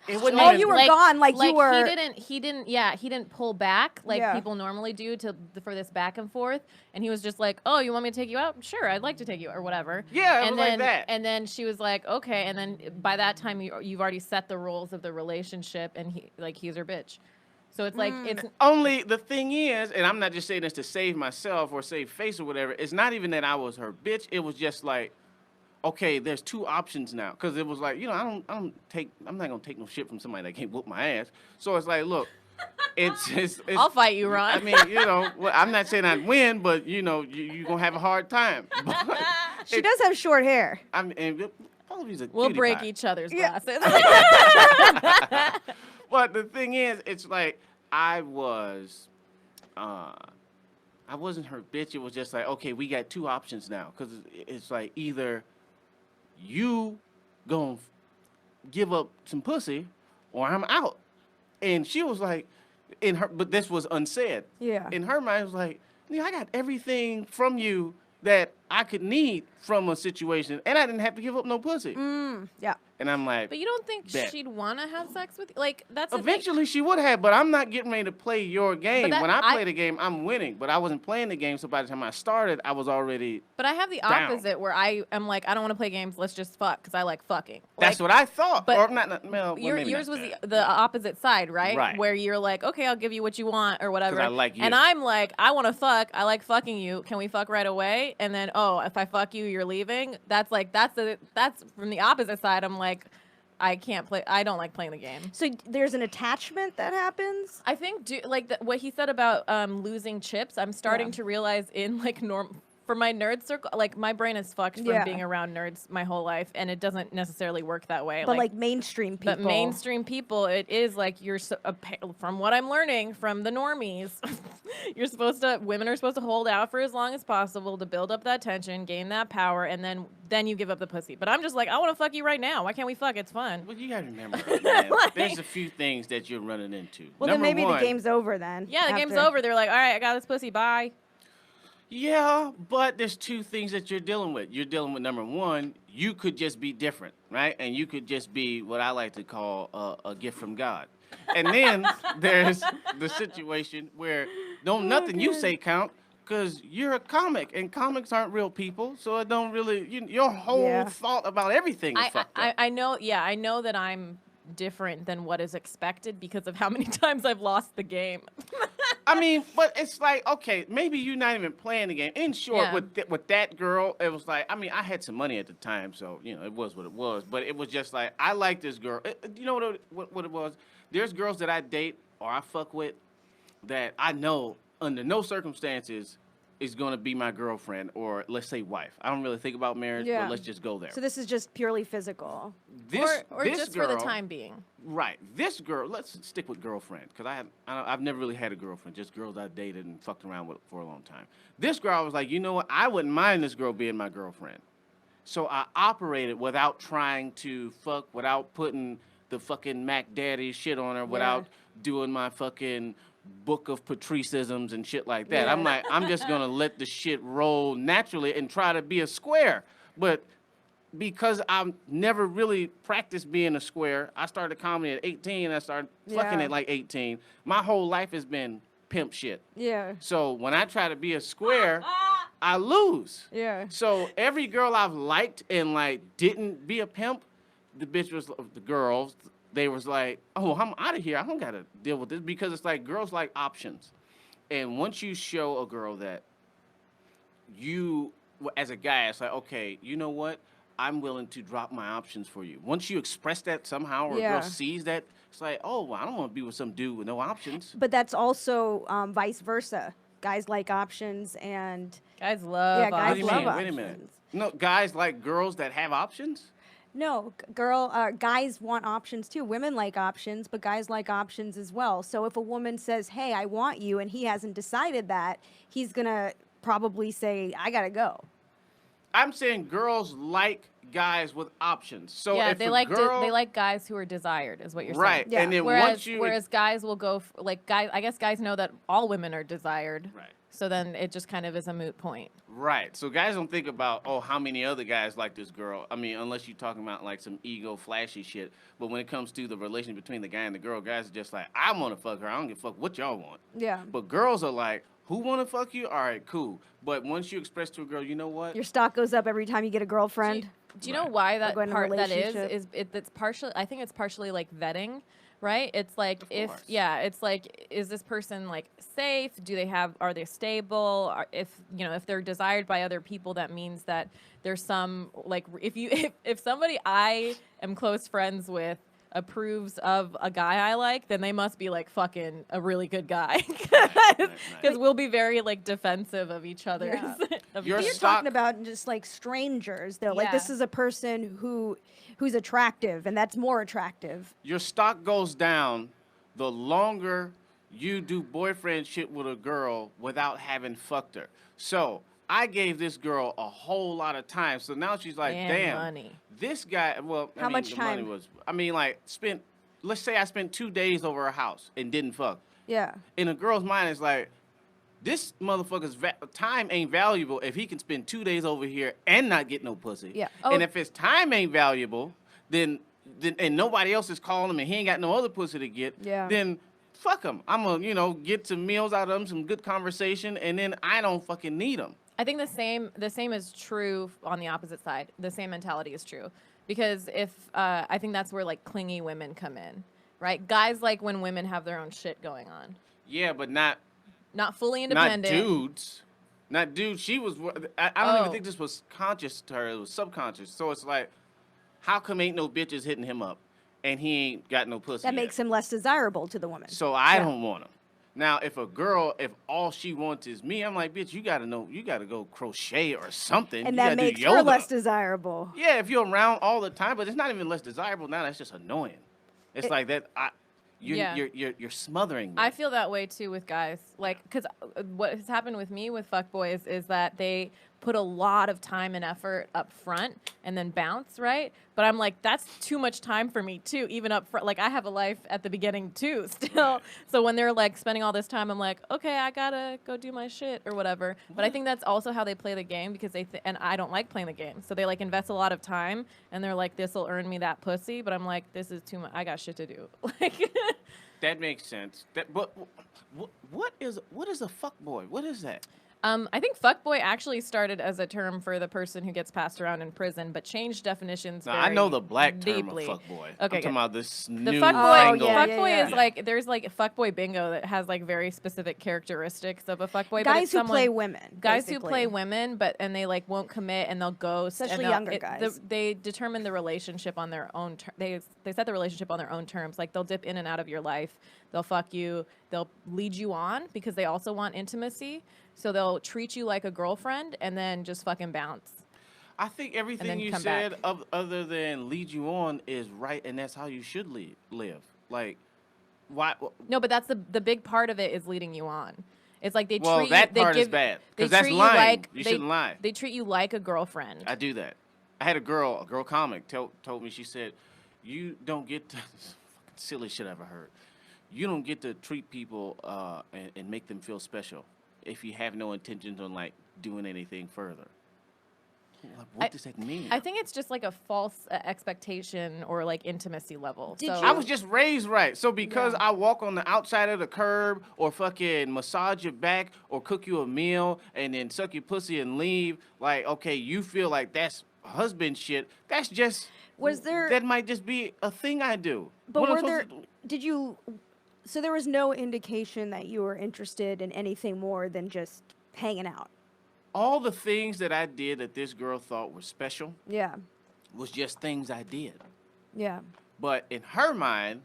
It wouldn't you were gone, like you were. He didn't pull back like people normally do for this back and forth. And he was just like, oh, you want me to take you out? Sure, I'd like to take you out, or whatever. Yeah, and then, like that. And then she was like, okay. And then by that time, you've already set the rules of the relationship, and he's her bitch. So it's like it's only the thing is, and I'm not just saying this to save myself or save face or whatever. It's not even that I was her bitch. It was just like, okay, there's two options now, because it was like, I'm not gonna take no shit from somebody that can't whoop my ass. So it's like, look, it's I'll fight you, Ron. I mean, I'm not saying I'd win, but you're gonna have a hard time. She does have short hair. We'll break each other's glasses. But the thing is, it's like I wasn't her bitch. It was just like, okay, we got two options now, because it's like either you gonna give up some pussy or I'm out. And she was like, but this was unsaid. Yeah. In her mind, it was like, I got everything from you that I could need from a situation, and I didn't have to give up no pussy. Yeah. And I'm like, but you don't think she'd want to have sex with you? Like, that's eventually she would have, but I'm not getting ready to play your game. When I play the game, I'm winning, but I wasn't playing the game, so by the time I started, I was already But I have the opposite, where I am like, I don't want to play games, let's just fuck, because I like fucking. That's what I thought. But or not, well, yours was the opposite side, right? Right. Where you're like, okay, I'll give you what you want, or whatever. 'Cause I like you. And I'm like, I want to fuck, I like fucking you, can we fuck right away? And then, if I fuck you, you're leaving. That's from the opposite side. I'm like, I can't play. I don't like playing the game. So there's an attachment that happens? I think what he said about losing chips, I'm starting to realize in like for my nerd circle, like my brain is fucked from being around nerds my whole life, and it doesn't necessarily work that way. But like mainstream people. But mainstream people, it is like from what I'm learning from the normies, women are supposed to hold out for as long as possible to build up that tension, gain that power, and then you give up the pussy. But I'm just like, I want to fuck you right now. Why can't we fuck? It's fun. Well, you gotta remember, man, there's a few things that you're running into. Well, Number then maybe one, the game's over then. Yeah, the game's over. They're like, all right, I got this pussy. Bye. Yeah, but there's two things that you're dealing with. You're dealing with, number one, you could just be different, right? And you could just be what I like to call a gift from God. And then there's the situation where nothing you say count because you're a comic, and comics aren't real people, so it don't really, your whole thought about everything is fucked up. I know that I'm different than what is expected because of how many times I've lost the game. I mean, but it's like, okay, maybe you're not even playing the game. In short, with that girl, it was like, I mean, I had some money at the time, so, it was what it was. But it was just like, I like this girl. You know what it was? There's girls that I date or I fuck with that I know under no circumstances is going to be my girlfriend or, let's say, wife. I don't really think about marriage, but let's just go there. So this is just purely physical. Or just girl, for the time being. Right. This girl, let's stick with girlfriend, because I've never really had a girlfriend, just girls I dated and fucked around with for a long time. This girl, I was like, you know what? I wouldn't mind this girl being my girlfriend. So I operated without trying to fuck, without putting the fucking Mac Daddy shit on her, without doing my fucking book of patricisms and shit like that. I'm like, I'm just going to let the shit roll naturally and try to be a square. But because I've never really practiced being a square, I started comedy at 18 and I started fucking at like 18. My whole life has been pimp shit. Yeah. So when I try to be a square, I lose. Yeah. So every girl I've liked and like didn't be a pimp, the girls, they was like, oh, I'm out of here. I don't got to deal with this, because it's like girls like options. And once you show a girl that you, as a guy, it's like, okay, you know what? I'm willing to drop my options for you. Once you express that somehow, or a girl sees that, it's like, oh, well, I don't want to be with some dude with no options. But that's also vice versa. Guys like options, and guys love options. Love options. Wait a minute. No, guys like girls that have options? No, guys want options too. Women like options, but guys like options as well. So if a woman says, hey, I want you, and he hasn't decided that, he's going to probably say, I got to go. I'm saying girls like guys with options. So yeah, if they like guys who are desired, is what you're saying. Right. Yeah. And then whereas guys will go I guess guys know that all women are desired. Right. So then it just kind of is a moot point. Right. So guys don't think about, oh, how many other guys like this girl. I mean, unless you're talking about like some ego flashy shit. But when it comes to the relation between the guy and the girl, guys are just like, I want to fuck her. I don't give a fuck what y'all want. Yeah. But girls are like, who want to fuck you? All right, cool. But once you express to a girl, you know what? Your stock goes up every time you get a girlfriend. Do you know why that is? It's partially, I think it's partially like vetting. Right? It's like it's like, is this person like safe? Are they stable? If they're desired by other people, that means that there's some like, if somebody I am close friends with approves of a guy I like, then they must be like fucking a really good guy. Because we'll be very like defensive of each other. Yeah. You're talking about just like strangers though. Like this is a person who's attractive, and that's more attractive. Your stock goes down the longer you do boyfriend shit with a girl without having fucked her. So I gave this girl a whole lot of time. So now she's like, damn, money. This guy, well, how much time? Money was, let's say I spent 2 days over her house and didn't fuck. Yeah. In a girl's mind, it's like, this motherfucker's time ain't valuable if he can spend 2 days over here and not get no pussy. Yeah. Oh. And if his time ain't valuable, then and nobody else is calling him and he ain't got no other pussy to get, then fuck him. I'm going to, get some meals out of him, some good conversation, and then I don't fucking need him. I think the same is true on the opposite side. The same mentality is true. Because if I think that's where like clingy women come in, right? Guys like when women have their own shit going on. Yeah, but not fully independent. Not dudes. She was. I don't even think this was conscious to her. It was subconscious. So it's like, how come ain't no bitches hitting him up? and he ain't got no pussy. That makes him less desirable to the woman. So I don't want him. Now, if all she wants is me, I'm like, bitch, you gotta go crochet or something. And you that makes her less desirable. Yeah, if you're around all the time, but it's not even less desirable now. That's just annoying. It's like that. You're smothering me. I feel that way too with guys. Like, because what has happened with me with fuckboys is that they put a lot of time and effort up front and then bounce, right? But I'm like, that's too much time for me too, even up front. Like, I have a life at the beginning too still. Right. So when they're like spending all this time, I'm like, okay, I gotta go do my shit or whatever. But I think that's also how they play the game, because and I don't like playing the game. So they like invest a lot of time and they're like, this'll earn me that pussy. But I'm like, this is too much. I got shit to do. Like, that makes sense. But what is a fuckboy? What is that? I think fuckboy actually started as a term for the person who gets passed around in prison, but changed definitions very I know the black term deeply. of fuckboy. Okay, I'm talking about this new fuckboy. fangled. Fuckboy is like, there's like fuckboy bingo that has like very specific characteristics of a fuckboy. Guys who play women. Guys who play women, and they like won't commit and they'll ghost. Especially younger guys. They determine the relationship on their own. They set the relationship on their own terms. Like, they'll dip in and out of your life. They'll fuck you. They'll lead you on because they also want intimacy. So they'll treat you like a girlfriend and then just fucking bounce. I think everything you said, other than lead you on, is right, and that's how you should live. Like, why? No, but that's the big part of it is leading you on. It's like they treat you. Well, that part is bad, because that's lying. You shouldn't lie. They treat you like a girlfriend. I do that. I had a girl comic told me, she said, you don't get to, this fucking silly shit I ever heard. You don't get to treat people and make them feel special if you have no intentions on like doing anything further. What does that mean? I think it's just like a false expectation or like intimacy level. I was just raised right. So because I walk on the outside of the curb or fucking massage your back or cook you a meal and then suck your pussy and leave, like, okay, you feel like that's husband shit. That's just, that might just be a thing I do. But so there was no indication that you were interested in anything more than just hanging out? All the things that I did that this girl thought were special was just things I did. Yeah. But in her mind,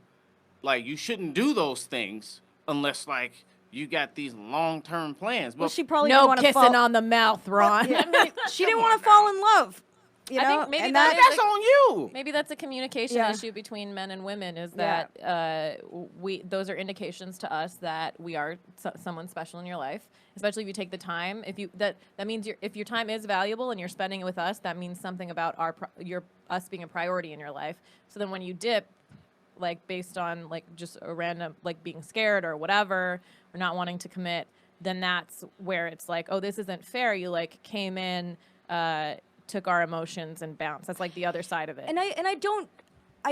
like, you shouldn't do those things unless, like, you got these long-term plans. But well, she probably no didn't want to kissing on the mouth, Ron. She didn't want to fall in love. You know? I think maybe that's on you. Maybe that's a communication issue between men and women, is that those are indications to us that we are someone special in your life, especially if you take the time. That means if your time is valuable and you're spending it with us, that means something about us being a priority in your life. So then when you dip, like, based on like just a random, like, being scared or whatever, or not wanting to commit, then that's where it's like, oh, this isn't fair. You like came in, took our emotions and bounced. That's like the other side of it. And I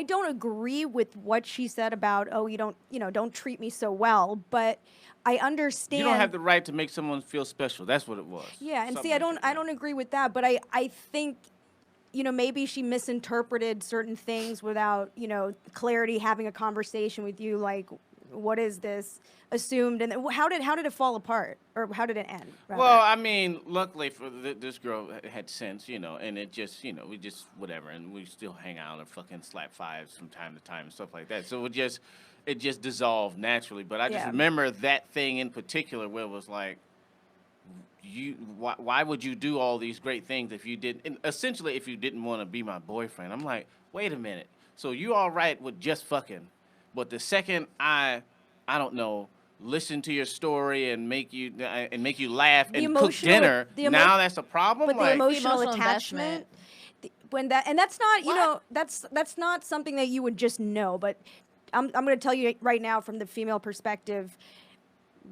don't agree with what she said about, oh, you don't treat me so well, but I understand. You don't have the right to make someone feel special. That's what it was. Yeah, and see, I don't agree with that, but I think, maybe she misinterpreted certain things without, clarity, having a conversation with you, like, what is this? Assumed, and how did it fall apart, or how did it end? Rather? Well, I mean, luckily for this girl had sense, and it just, we just whatever, and we still hang out and fucking slap fives from time to time and stuff like that. So it just dissolved naturally. But I just remember that thing in particular where it was like, why would you do all these great things if you didn't? And essentially, if you didn't want to be my boyfriend, I'm like, wait a minute. So you all right with just fucking, but the second I don't know, listen to your story and make you laugh and cook dinner, now that's a problem. But the emotional attachment, that's not that's not something that you would just know. But I'm going to tell you right now from the female perspective.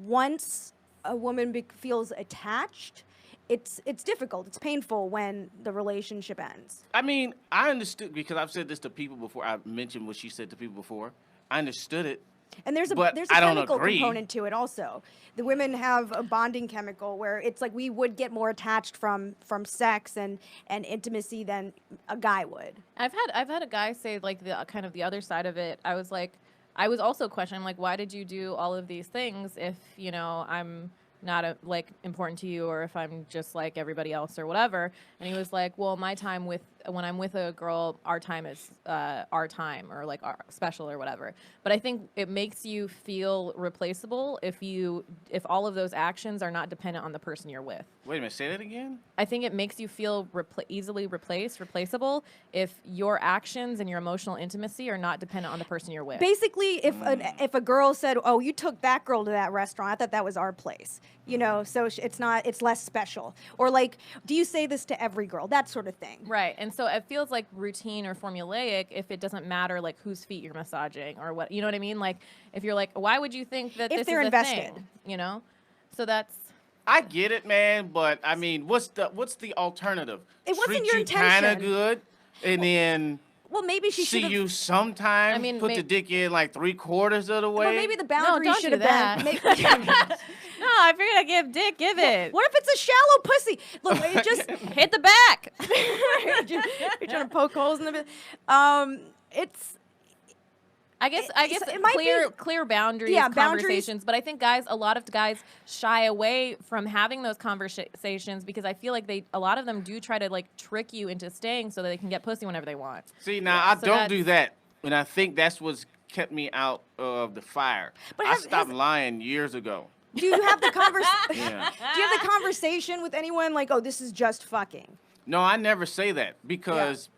Once a woman feels attached, it's difficult. It's painful when the relationship ends. I mean, I understood, because I've said this to people before. I mentioned what she said to people before. I understood it. And there's a chemical component to it also. The women have a bonding chemical where it's like we would get more attached from sex and intimacy than a guy would. I've had a guy say, like, the kind of the other side of it. I was also questioning, like, why did you do all of these things if, I'm not like important to you, or if I'm just like everybody else or whatever. And he was like, well, my time with when I'm with a girl, our time is our time, or like our special or whatever. But I think it makes you feel replaceable if all of those actions are not dependent on the person you're with. Wait a minute, say that again? I think it makes you feel easily replaceable if your actions and your emotional intimacy are not dependent on the person you're with. Basically, if a girl said, "Oh, you took that girl to that restaurant. I thought that was our place," you know, so it's less special. Or like, do you say this to every girl? That sort of thing. Right, and so it feels like routine or formulaic if it doesn't matter like whose feet you're massaging or what, you know what I mean? Like if you're like, why would you think that if this they're is invested, a thing? You know, so that's. I get it, man, but I mean, what's the alternative? It wasn't Treat your you intention. kind of good, and then well, maybe she should see you sometime. I mean, put the dick in like 3/4 of the way. Well, maybe the boundary should have been. No, I figured I'd give dick. Give it. What if it's a shallow pussy? Look, it just hit the back. You're trying to poke holes in the. It's. I guess it might clear boundaries, conversations. But I think a lot of guys shy away from having those conversations because I feel like a lot of them do try to like trick you into staying so that they can get pussy whenever they want. See, now I don't do that, and I think that's what's kept me out of the fire. But I stopped lying years ago. Do you have the conversation? Yeah. Do you have the conversation with anyone like, "Oh, this is just fucking"? No, I never say that because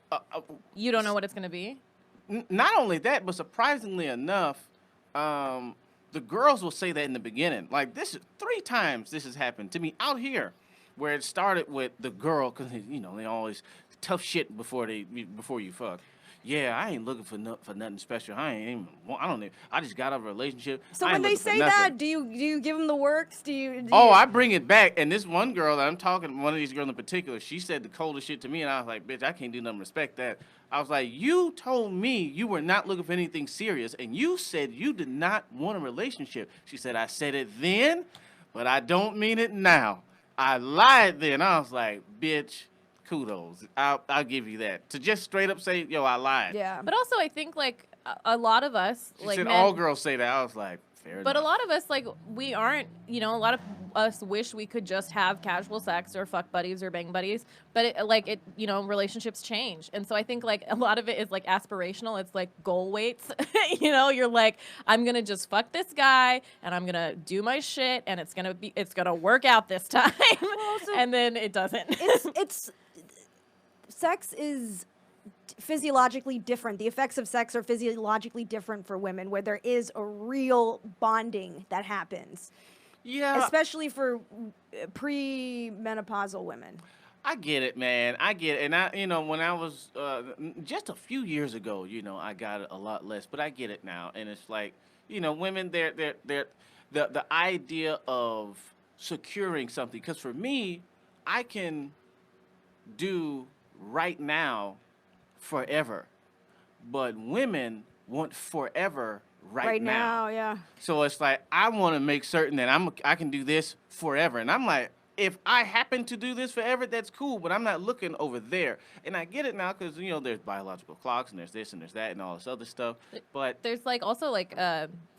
you don't know what it's gonna be. Not only that, but surprisingly enough, the girls will say that in the beginning. Like 3 times this has happened to me out here, where it started with the girl, because you know they always tough shit before you fuck. Yeah, I ain't looking for nothing special. I don't know. I just got out of a relationship. So when they say that, do you give them the works? Do you I bring it back. And this one girl that I'm talking, one of these girls in particular, she said the coldest shit to me, and I was like, bitch, I can't do nothing respect that. I was like, you told me you were not looking for anything serious, and you said you did not want a relationship. She said, I said it then, but I don't mean it now. I lied then. I was like, bitch, kudos. I'll give you that. To just straight up say, yo, I lied. Yeah. But also, I think like a lot of us, She like said men, all girls say that. I was like, fair enough. But a lot of us, like, we aren't, you know, a lot of us wish we could just have casual sex or fuck buddies or bang buddies. But you know, relationships change. And so I think like a lot of it is like aspirational. It's like goal weights. You know, you're like, I'm going to just fuck this guy and I'm going to do my shit and it's going to work out this time. And then it doesn't. Sex is physiologically different. The effects of sex are physiologically different for women, where there is a real bonding that happens. Yeah. Especially for pre-menopausal women. I get it, man. I get it. And you know, when I was just a few years ago, you know, I got it a lot less, but I get it now. And it's like, you know, women, the idea of securing something. Because for me, I can do right now forever, but women want forever right now. Yeah. So it's like I want to make certain that I can do this forever, and I'm like, if I happen to do this forever, that's cool, but I'm not looking over there. And I get it now because, you know, there's biological clocks and there's this and there's that and all this other stuff. But there's like also like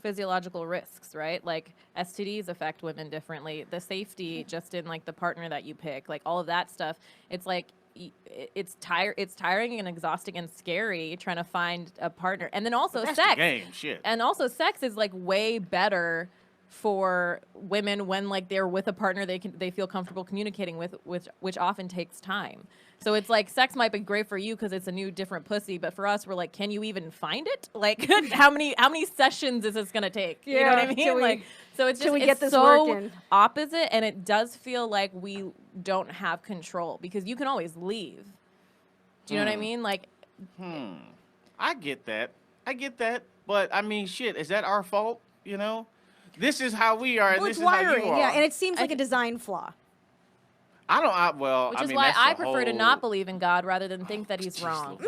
physiological risks, right? Like STDs affect women differently. The safety just in like the partner that you pick, like all of that stuff. It's like it's tiring and exhausting and scary trying to find a partner. And then also that's sex. The game. Shit. And also sex is like way better for women when like they're with a partner they feel comfortable communicating with, which often takes time. So it's like sex might be great for you because it's a new different pussy, but for us we're like, can you even find it? Like how many sessions is this gonna take? Yeah, you know what I mean? Like so it's just get this so working. opposite, and it does feel like we don't have control because you can always leave. Do you know what I mean? Like I get that. But I mean, shit, is that our fault? You know? This is how we are, and well, this it's is wiring, how you are. yeah, and it seems like a design flaw. Which is why I prefer to not believe in God rather than think that he's wrong.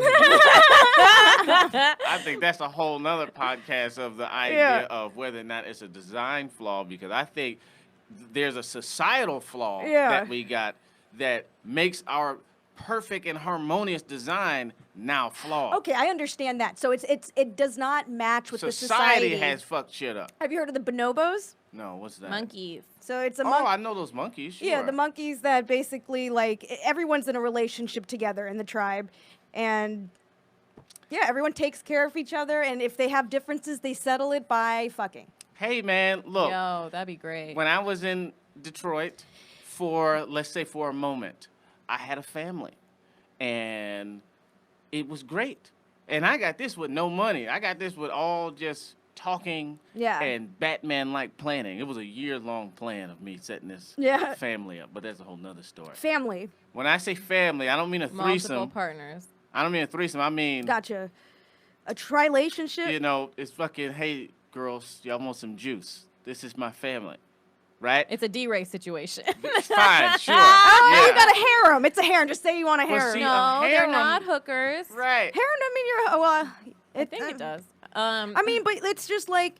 I think that's a whole nother podcast of the idea of whether or not it's a design flaw, because I think there's a societal flaw that we got that makes our perfect and harmonious design now flawed. Okay, I understand that. So it does not match with the Society society. has fucked shit up. Have you heard of the bonobos? No, what's that? Monkeys. So it's a I know those monkeys. Sure. Yeah, the monkeys that basically like everyone's in a relationship together in the tribe, and yeah, everyone takes care of each other, and if they have differences, they settle it by fucking. Hey man, look. Yo, that'd be great. When I was in Detroit, let's say for a moment, I had a family, and it was great. And I got this with no money. I got this with all just talking and Batman-like planning. It was a year-long plan of me setting this family up, but that's a whole nother story. Family. When I say family, I don't mean a threesome. Multiple partners. I don't mean a threesome. I mean... Gotcha. A tri-relationship? You know, it's fucking, hey, girls, y'all want some juice? This is my family. Right? It's a D-Ray situation. It's fine, sure. You got a harem. It's a harem. Just say you want a harem. See, no, they're not hookers. Right. Harem, I mean, you're, I think it does. I mean, but it's just like,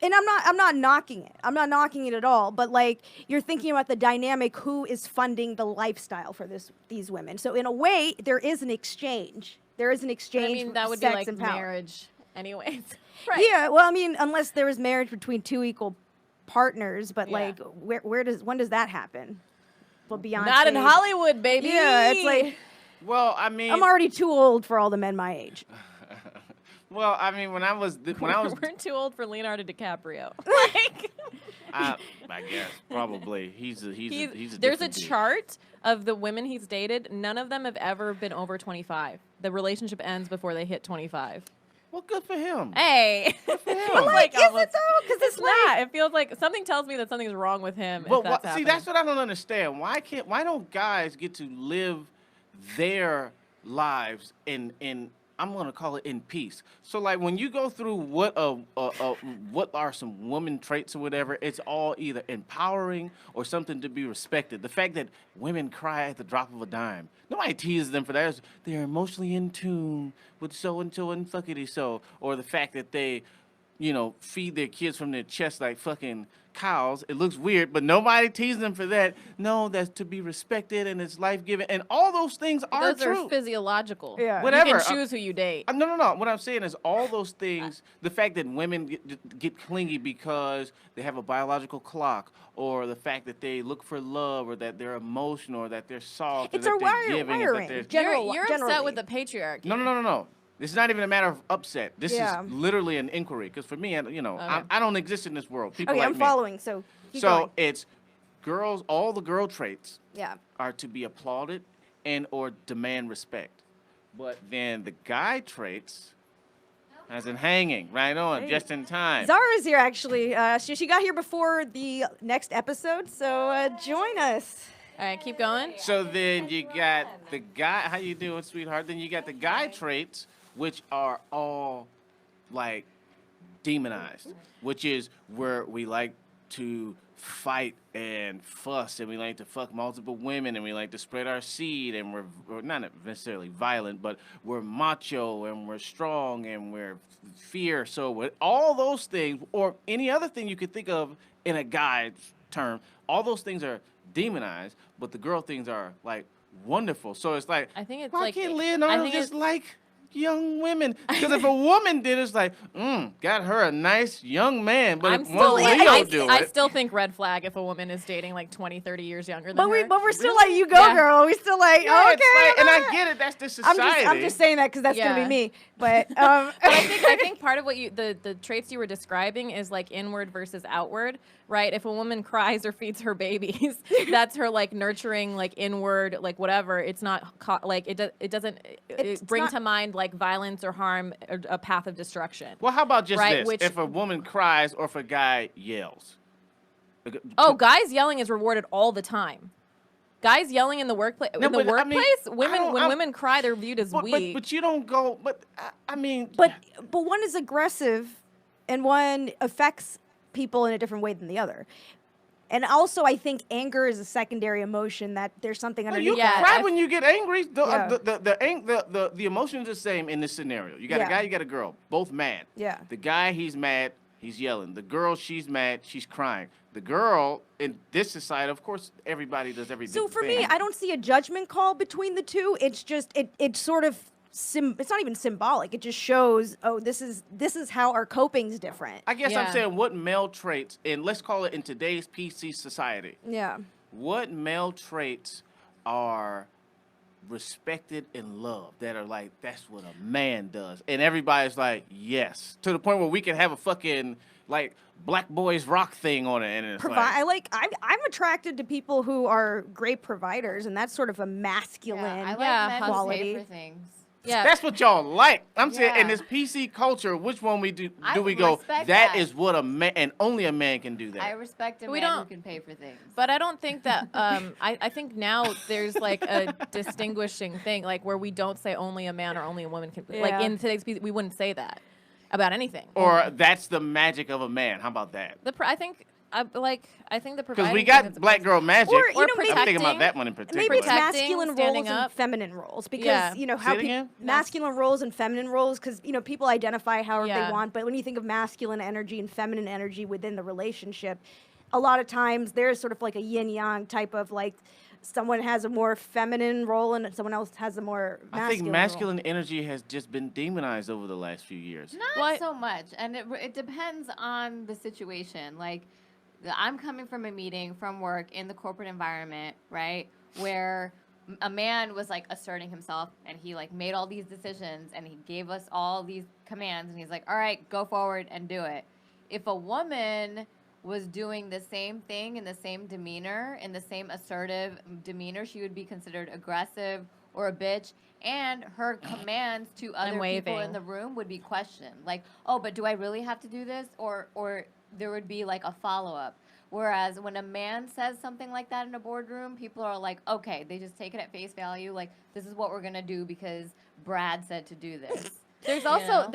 and I'm not knocking it. I'm not knocking it at all. But like, you're thinking about the dynamic. Who is funding the lifestyle for these women? So in a way, there is an exchange. There is an exchange. I mean, that would sex be like and power. marriage, anyways. Right. Yeah. Well, I mean, unless there is marriage between two equal partners, but like, when does that happen? Well, Beyonce. Not in Hollywood, baby. Yeah, it's like. Well, I mean, I'm already too old for all the men my age. Well, I mean, when I was we're too old for Leonardo DiCaprio. Like, I guess probably he's a there's a different dude. chart of the women he's dated. None of them have ever been over 25. The relationship ends before they hit 25. Well, good for him. Hey, Good for him. But like, is it though? Because it's not. It feels like something tells me that something's wrong with him. Well, if that's see, happening. that's what I don't understand. Why don't guys get to live their lives in I'm gonna call it in peace. So like when you go through what are some woman traits or whatever, it's all either empowering or something to be respected. The fact that women cry at the drop of a dime, nobody teases them for that. They're emotionally in tune with so and so and fuckity so, or the fact that they, you know, feed their kids from their chest like fucking cows. It looks weird, but nobody teases them for that. No, that's to be respected and it's life-giving. And all those things are those true. Are physiological. Yeah. Whatever. You can choose who you date. No. What I'm saying is all those things, the fact that women get clingy because they have a biological clock, or the fact that they look for love, or that they're emotional, or that they're soft, It's or our that they're giving. wiring. You're upset Generally. with the patriarchy. No. This is not even a matter of upset. This Yeah. is literally an inquiry. Because for me, you know, Okay. I don't exist in this world. People Okay, like I'm me. following. So keep So going. it's girls. All the girl traits Yeah. are to be applauded and or demand respect. But then the guy traits, as in hanging right on, just in time. Zara's here actually. She got here before the next episode, so join us. All right, keep going. So then you got the guy. How you doing, sweetheart? Then you got the guy traits, which are all like demonized, which is where we like to fight and fuss, and we like to fuck multiple women, and we like to spread our seed, and we're not necessarily violent, but we're macho, and we're strong, and we're fierce. So with all those things, or any other thing you could think of in a guy's term, all those things are demonized, but the girl things are like wonderful. So it's like, I think it's why like can't Leonardo think just it's- like young women? Because if a woman did, it's like, got her a nice young man. But I'm if still, one Leo I it, still think red flag if a woman is dating like 20, 30 years younger than But her. we're still like, you go, Yeah. girl. We still like, yeah, okay. it's like, and I get it. That's the society. I'm just saying that because that's gonna Yeah. be me. But But I think part of what the traits you were describing is like inward versus outward, right? If a woman cries or feeds her babies, that's her like nurturing, like inward, like whatever. It's not like it doesn't It's bring not- to mind like violence or harm or a path of destruction. Well, how about just Right, this? which- If a woman cries or if a guy yells. Oh, guys yelling is rewarded all the time. Guys yelling in the workplace. No, In the but, I mean, workplace, I women don't- when I'm- women cry, they're viewed as weak. But you don't go. But I mean. but one is aggressive, and one affects people in a different way than the other. And also, I think anger is a secondary emotion. That there's something No, underneath you Yeah, cry that. when you get angry. Yeah. The emotion's the same in this scenario. You got Yeah. a guy, you got a girl, both mad. Yeah. The guy, he's mad, he's yelling. The girl, she's mad, she's crying. The girl in this society, of course, everybody does everything. So for me, I don't see a judgment call between the two. It's just it sort of it's not even symbolic. It just shows, oh, this is how our coping's different. I guess I'm saying what male traits, and let's call it in today's PC society. Yeah. What male traits are respected and loved that are like, that's what a man does, and everybody's like, yes, to the point where we can have a fucking like Black Boys Rock thing on it, and it's I'm attracted to people who are great providers, and that's sort of a masculine I like men quality. who pay for things. Yeah. That's what y'all like. I'm saying in this PC culture, which one we do we go, that is what a man, and only a man can do that. I respect a man who can pay for things. But I don't think that, I think now there's like a distinguishing thing, like where we don't say only a man or only a woman can, like in today's PC, we wouldn't say that about anything. Or that's the magic of a man. How about that? I think the because we got black girl magic. Or, I'm thinking about that one in particular. Maybe it's masculine roles and feminine roles, because you know how masculine roles and feminine roles, because you know people identify however they want. But when you think of masculine energy and feminine energy within the relationship, a lot of times there's sort of like a yin yang type of like. Someone has a more feminine role and someone else has a more masculine I think masculine energy has just been demonized over the last few years. Not so much. And it depends on the situation. Like, I'm coming from a meeting from work in the corporate environment, right, where a man was, like, asserting himself, and he, like, made all these decisions, and he gave us all these commands, and he's like, all right, go forward and do it. If a woman was doing the same thing in the same demeanor, in the same assertive demeanor, she would be considered aggressive or a bitch, and her commands to other people in the room would be questioned. Like, oh, but do I really have to do this? Or there would be like a follow-up. Whereas when a man says something like that in a boardroom, people are like, okay, they just take it at face value. Like, this is what we're going to do because Brad said to do this. There's also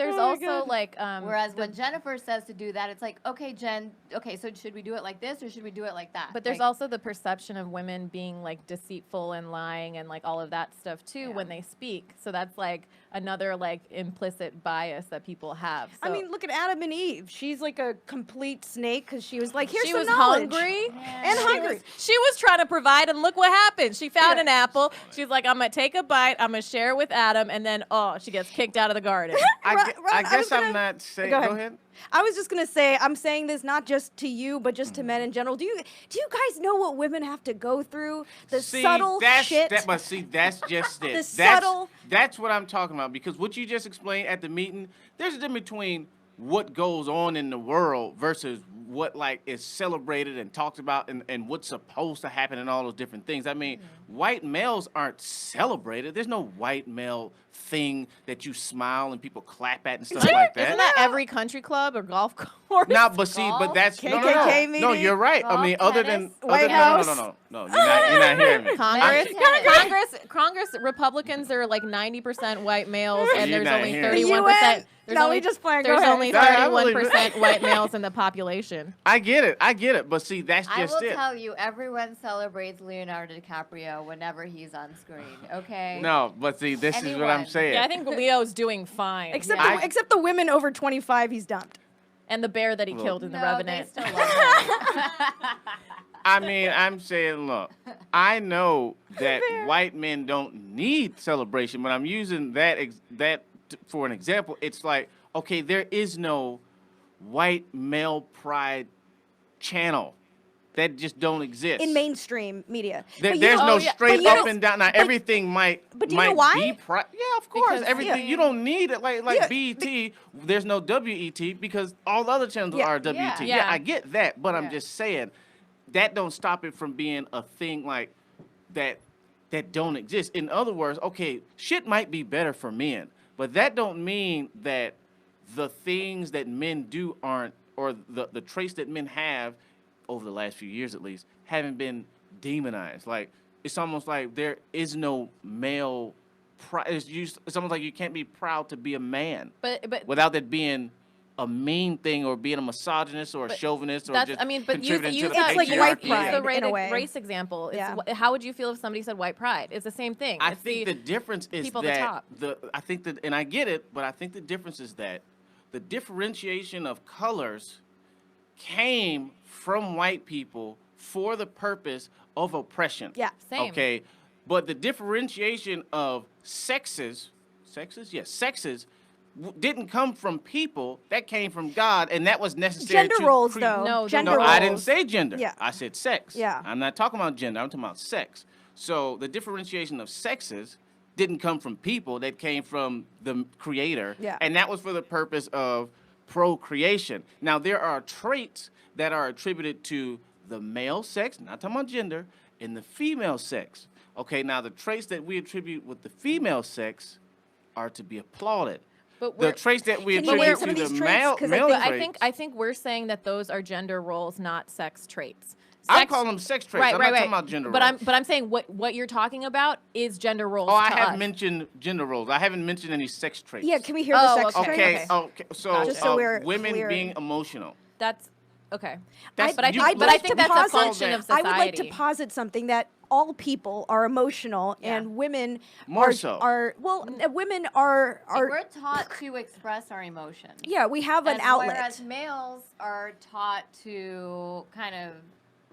like whereas when Jennifer says to do that, it's like, okay, Jen, okay, so should we do it like this or should we do it like that? But there's also the perception of women being like deceitful and lying and like all of that stuff too when they speak. So that's like another like implicit bias that people have. So I mean, look at Adam and Eve. She's like a complete snake because she was like, here's she some was knowledge. hungry and hungry. She was trying to provide, and look what happened. She found an apple. She's like, I'm gonna take a bite. I'm gonna share it with Adam, and then she gets kicked out of the garden. I guess I'm not saying. Go ahead. I was just gonna say, I'm saying this not just to you, but just to men in general. Do you guys know what women have to go through? Subtle shit. But see, that's just it. Subtle. That's what I'm talking about. Because what you just explained at the meeting, there's a difference between what goes on in the world versus what like is celebrated and talked about and what's supposed to happen and all those different things. I mean, white males aren't celebrated. There's no white male thing that you smile and people clap at and stuff like that. Isn't that every country club or golf course? No, but see, but that's KKK meeting? No, you're right. I mean, other than White House. No, you're not hearing me. Congress Republicans are like 90% white males, and there's only 31%. There's only 31% white males in the population. I get it. But see, that's just it. I will tell you, everyone celebrates Leonardo DiCaprio whenever he's on screen. Okay. No, but see, this is what I'm saying. Yeah, I think Leo's doing fine. Except the women over 25, he's dumped. And the bear that he killed in The Revenant. They still love him. I mean, I'm saying, look, I know that white men don't need celebration, but I'm using that for an example. It's like, okay, there is no white male pride channel. That just don't exist in mainstream media. There's no straight up and down. Now everything might do you know why? be yeah, of course. Because, everything you don't need it like BET. There's no WET because all the other channels are WET. Yeah, I get that, but I'm just saying that don't stop it from being a thing like that don't exist. In other words, okay, shit might be better for men, but that don't mean that the things that men do aren't, or the traits that men have over the last few years at least, haven't been demonized. Like, it's almost like there is no male pride. It's almost like you can't be proud to be a man, but without that being a mean thing or being a misogynist or a chauvinist or just contributing to the it's like white pride the in a way. Race example. How would you feel if somebody said white pride? It's the same thing. I think the difference is that I think that, and I get it, but I think the difference is that the differentiation of colors came from white people for the purpose of oppression. Yeah. Same. Okay. But the differentiation of sexes didn't come from people. That came from God, and that was necessary. Gender to roles, create. though. No, gender No, roles. I didn't say gender. Yeah. I said sex. Yeah. I'm not talking about gender. I'm talking about sex. So the differentiation of sexes didn't come from people. That came from the Creator. Yeah. And that was for the purpose of procreation. Now, there are traits that are attributed to the male sex, not talking about gender, and the female sex. Okay, now the traits that we attribute with the female sex are to be applauded. But The we're, traits that we Can you attribute name some to of the these traits? male 'Cause male but traits. I think we're saying that those are gender roles, not sex traits. I Sex- call them sex traits. Right, I'm right, not right. talking about gender but roles. I'm saying what you're talking about is gender roles. Oh, I to haven't us. mentioned gender roles. I haven't mentioned any sex traits. Yeah, can we hear Oh, the sex okay. traits? Okay. So, Gotcha. Just so we're women clear. being emotional. That's okay. That's- but I you- think, I'd like think to that's a posit- function of society. I would like to posit something that all people are emotional, Yeah. and women More are, so. women are We're taught to express our emotions. yeah, we have an And outlet. Whereas males are taught to kind of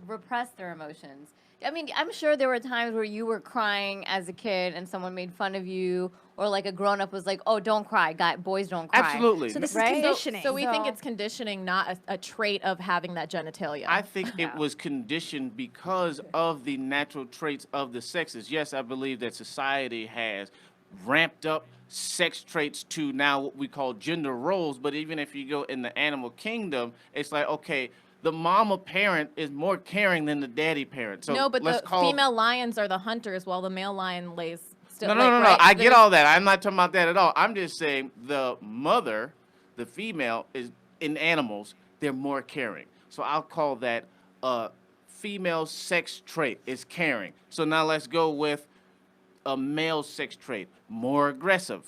repress their emotions. I mean, I'm sure there were times where you were crying as a kid and someone made fun of you, or like a grown up was like, "Oh, don't cry, boys don't cry." Absolutely. So this Right? is conditioning. So we think So- it's conditioning, not a trait of having that genitalia. I think it was conditioned because of the natural traits of the sexes. Yes, I believe that society has ramped up sex traits to now what we call gender roles. But even if you go in the animal kingdom, it's like, okay, the mama parent is more caring than the daddy parent. So no, but let's the call female lions are the hunters, while the male lion lays still. No, like, no. right? I get There's- all that. I'm not talking about that at all. I'm just saying the mother, the female, is in animals, they're more caring. So I'll call that a female sex trait is caring. So now let's go with a male sex trait, more aggressive.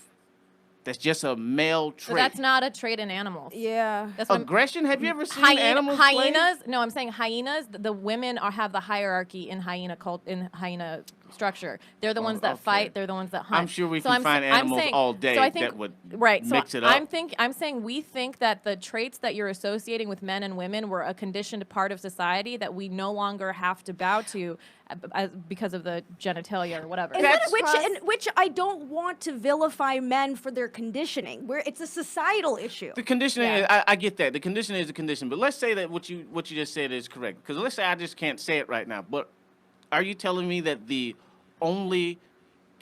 That's just a male But trait. that's not a trait in animals. yeah. That's what I'm- Aggression? Have you ever seen animals play? hyenas. No, I'm saying hyenas. The women have the hierarchy in hyena structure. They're the ones that okay. fight. They're the ones that hunt. I'm sure we So can I'm find sa- I'm animals saying- all day so I think, that would right. mix so it up. I'm saying we think that the traits that you're associating with men and women were a conditioned part of society that we no longer have to bow to because of the genitalia or whatever. And That's- which I don't want to vilify men for their conditioning. It's a societal issue. The conditioning, Yeah. I get that. The conditioning is a condition. But let's say that what you just said is correct. Because let's say I just can't say it right now. But are you telling me that the only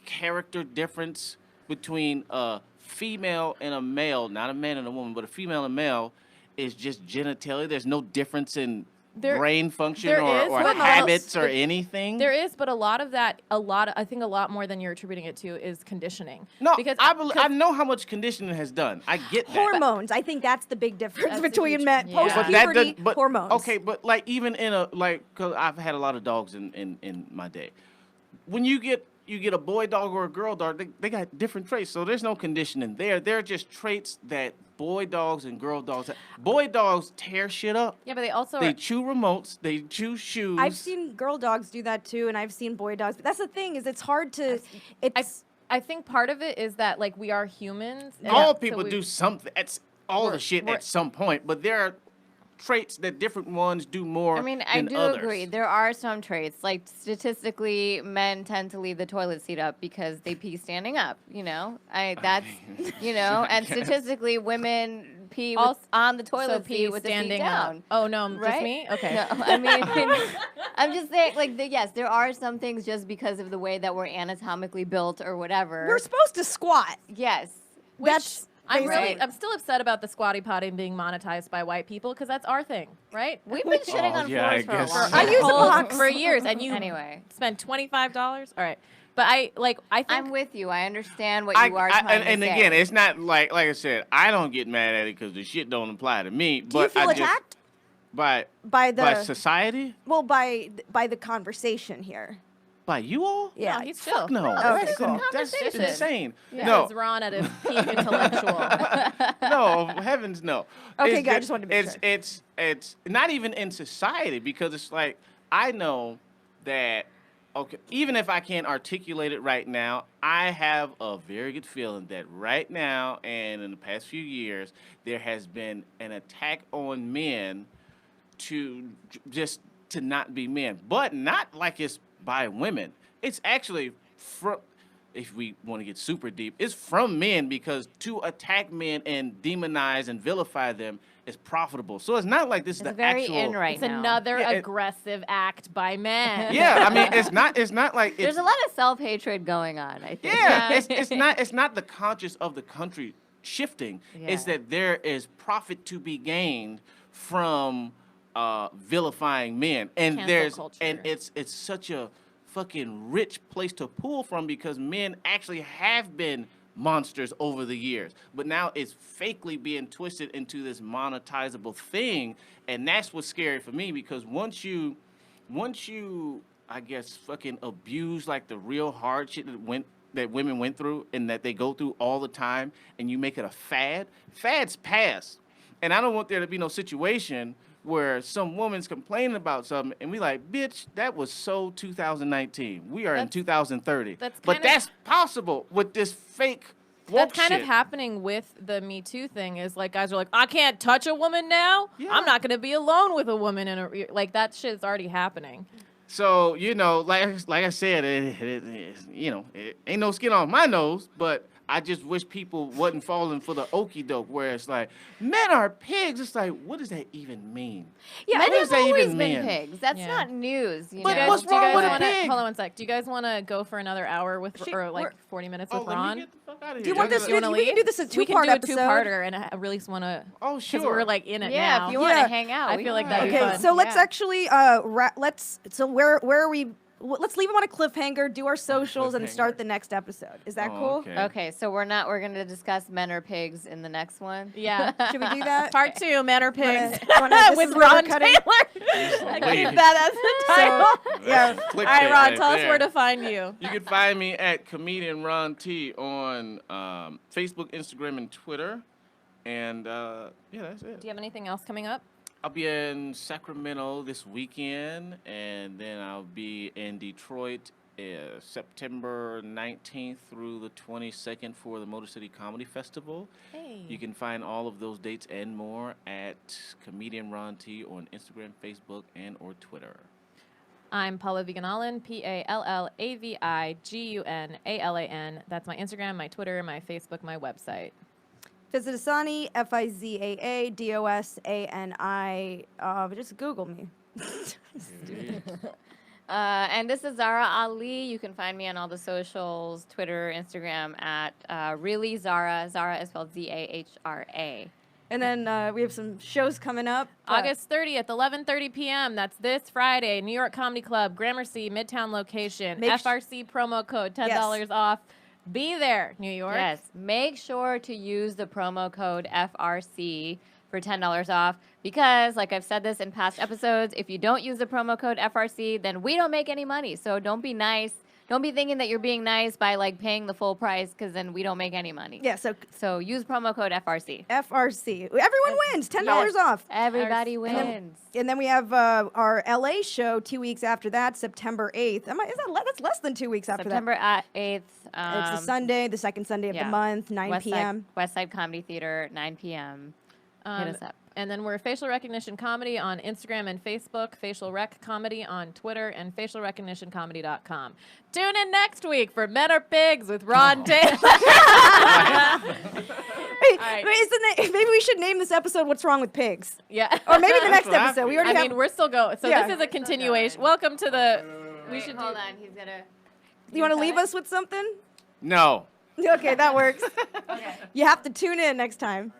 character difference between a female and a male, not a man and a woman, but a female and male, is just genitalia? There's no difference in brain function there or is, but habits or but anything? There is, but a lot of that, I think a lot more than you're attributing it to is conditioning. No, because I know how much conditioning has done. I get that. Hormones. I think that's the big difference That's a between huge- men. yeah. Post But puberty but hormones. Okay, but like even in a because I've had a lot of dogs in my day. When you get a boy dog or a girl dog, they got different traits. So there's no conditioning there. They're just traits that boy dogs and girl dogs have. Boy dogs tear shit up. Yeah, but they also They are, chew remotes. They chew shoes. I've seen girl dogs do that too, and I've seen boy dogs. But that's the thing is, it's hard to. I think part of it is that like we are humans. and all so people we- do something. It's all the We're- shit we're- at some point, but there are traits that different ones do more. I mean, I than do others. agree. There are some traits, like statistically, men tend to leave the toilet seat up because they pee standing up. That's and statistically, women pee on the toilet pee seat with the standing seat down. up. Oh no, just Right? me? Okay. No, I mean, I'm just saying, yes, there are some things just because of the way that we're anatomically built or whatever. We're supposed to squat. Yes. That's basically- I'm still upset about the squatty potty being monetized by white people because that's our thing, right? We've been shitting Oh, on yeah, I floors for a guess long so. time. I use a box. for years, and you Anyway. spend $25. All right, but I think I'm with you. I understand what you are trying and to say. again, it's not like I said. I don't get mad at it because the shit don't apply to me. Do you but feel I attacked by by society, by the conversation here? by you all? Yeah. no, he's chill. Fuck no, okay, that's, cool. that's Conversation. insane. This No, is Ron at his peak intellectual. no, heavens no. Okay, It's good, I just wanted to make it's not even in society because it's like I know that. Okay, even if I can't articulate it right now, I have a very good feeling that right now and in the past few years, there has been an attack on men to just to not be men, but not like it's by women. It's actually from, if we want to get super deep, it's from men, because to attack men and demonize and vilify them is profitable. So it's not like this is the very actual. in right It's now. another aggressive act by men. Yeah, I mean, it's not like There's a lot of self-hatred going on, I think. Yeah, it's not the conscious of the country shifting. It's Yeah. that there is profit to be gained from vilifying men, and Cancel culture. and it's such a fucking rich place to pull from, because men actually have been monsters over the years, but now it's fakely being twisted into this monetizable thing, and that's what's scary for me, because once you I guess fucking abuse like the real hard shit that women went through and that they go through all the time, and you make it a fad, fads pass. And I don't want there to be no situation where some woman's complaining about something and we like, bitch, that was so 2019. We are in 2030. But that's possible with this fake woke That's kind shit. of happening with the Me Too thing. Is like guys are like, I can't touch a woman now. Yeah. I'm not gonna be alone with a woman, and like that shit is already happening. So, like I said, it ain't no skin on my nose, but I just wish people wasn't falling for the okie doke where it's like, men are pigs. It's like, what does that even mean? Yeah, what men does have that always even been mean? pigs. That's Yeah. not news. But know? what's Do you wrong guys with a wanna, pig? hold on one sec. Do you guys want to go for another hour with, or like we're- 40 minutes Oh, with let Ron? me get the fuck out of here. Do you want this? You wanna We can leave? do this a We two-part can do a episode. two-parter, and I really just want to. Oh, Because sure. we're like in it Yeah, now. if you want Yeah. to hang out, I we feel like can. that'd be Okay, fun. so let's Yeah. actually where are we? Let's leave them on a cliffhanger, do our socials, and cliffhanger. start the next episode. Is that cool? Okay. Okay, so we're going to discuss men or pigs in the next one. Yeah. Should we do that? Part 2, Men or Pigs, this with is where we're Ron cutting. Taylor. I Lady. keep that as the title. Yeah. Click All right, that Ron, tell us there. where to find you. You can find me at comedian Ron T on Facebook, Instagram, and Twitter. And that's it. Do you have anything else coming up? I'll be in Sacramento this weekend, and then I'll be in Detroit September 19th through the 22nd for the Motor City Comedy Festival. Hey. You can find all of those dates and more at comedian Ron T on Instagram, Facebook, and or Twitter. I'm Paula Viganalin, PallaVigunAlan. That's my Instagram, my Twitter, my Facebook, my website. Visit Asani, FIZAADOSANI. Just Google me. And this is Zara Ali. You can find me on all the socials, Twitter, Instagram at really Zara. Zara is spelled ZAHRA. And then we have some shows coming up. August 30th, 11:30 p.m. That's this Friday. New York Comedy Club, Gramercy, Midtown location. Make FRC promo code, $10 off. Be there, New York. Yes, make sure to use the promo code FRC for $10 off, because like I've said this in past episodes, if you don't use the promo code FRC, then we don't make any money. So don't be nice. Don't be thinking that you're being nice by like paying the full price, because then we don't make any money. Yeah, so use promo code FRC. FRC. Everyone wins. $10 off. Everybody And wins. And then we have our LA show 2 weeks after that, September 8th. That's less than 2 weeks after September 8th. that. It's a Sunday, the second Sunday of the month, 9 p.m. West Side Comedy Theater, 9 p.m. Hit us up. And then we're Facial Recognition Comedy on Instagram and Facebook, Facial Rec Comedy on Twitter, and facialrecognitioncomedy.com. Tune in next week for Men or Pigs with Ron Taylor. right. Maybe we should name this episode "What's Wrong with Pigs," Yeah. or maybe the next That's what I episode. We feel. already I have. mean, we're still going. So Yeah. this is a continuation. Welcome to the. We should Hold on. He's gonna. You want to leave us with something? No. Okay, that works. You have to tune in next time.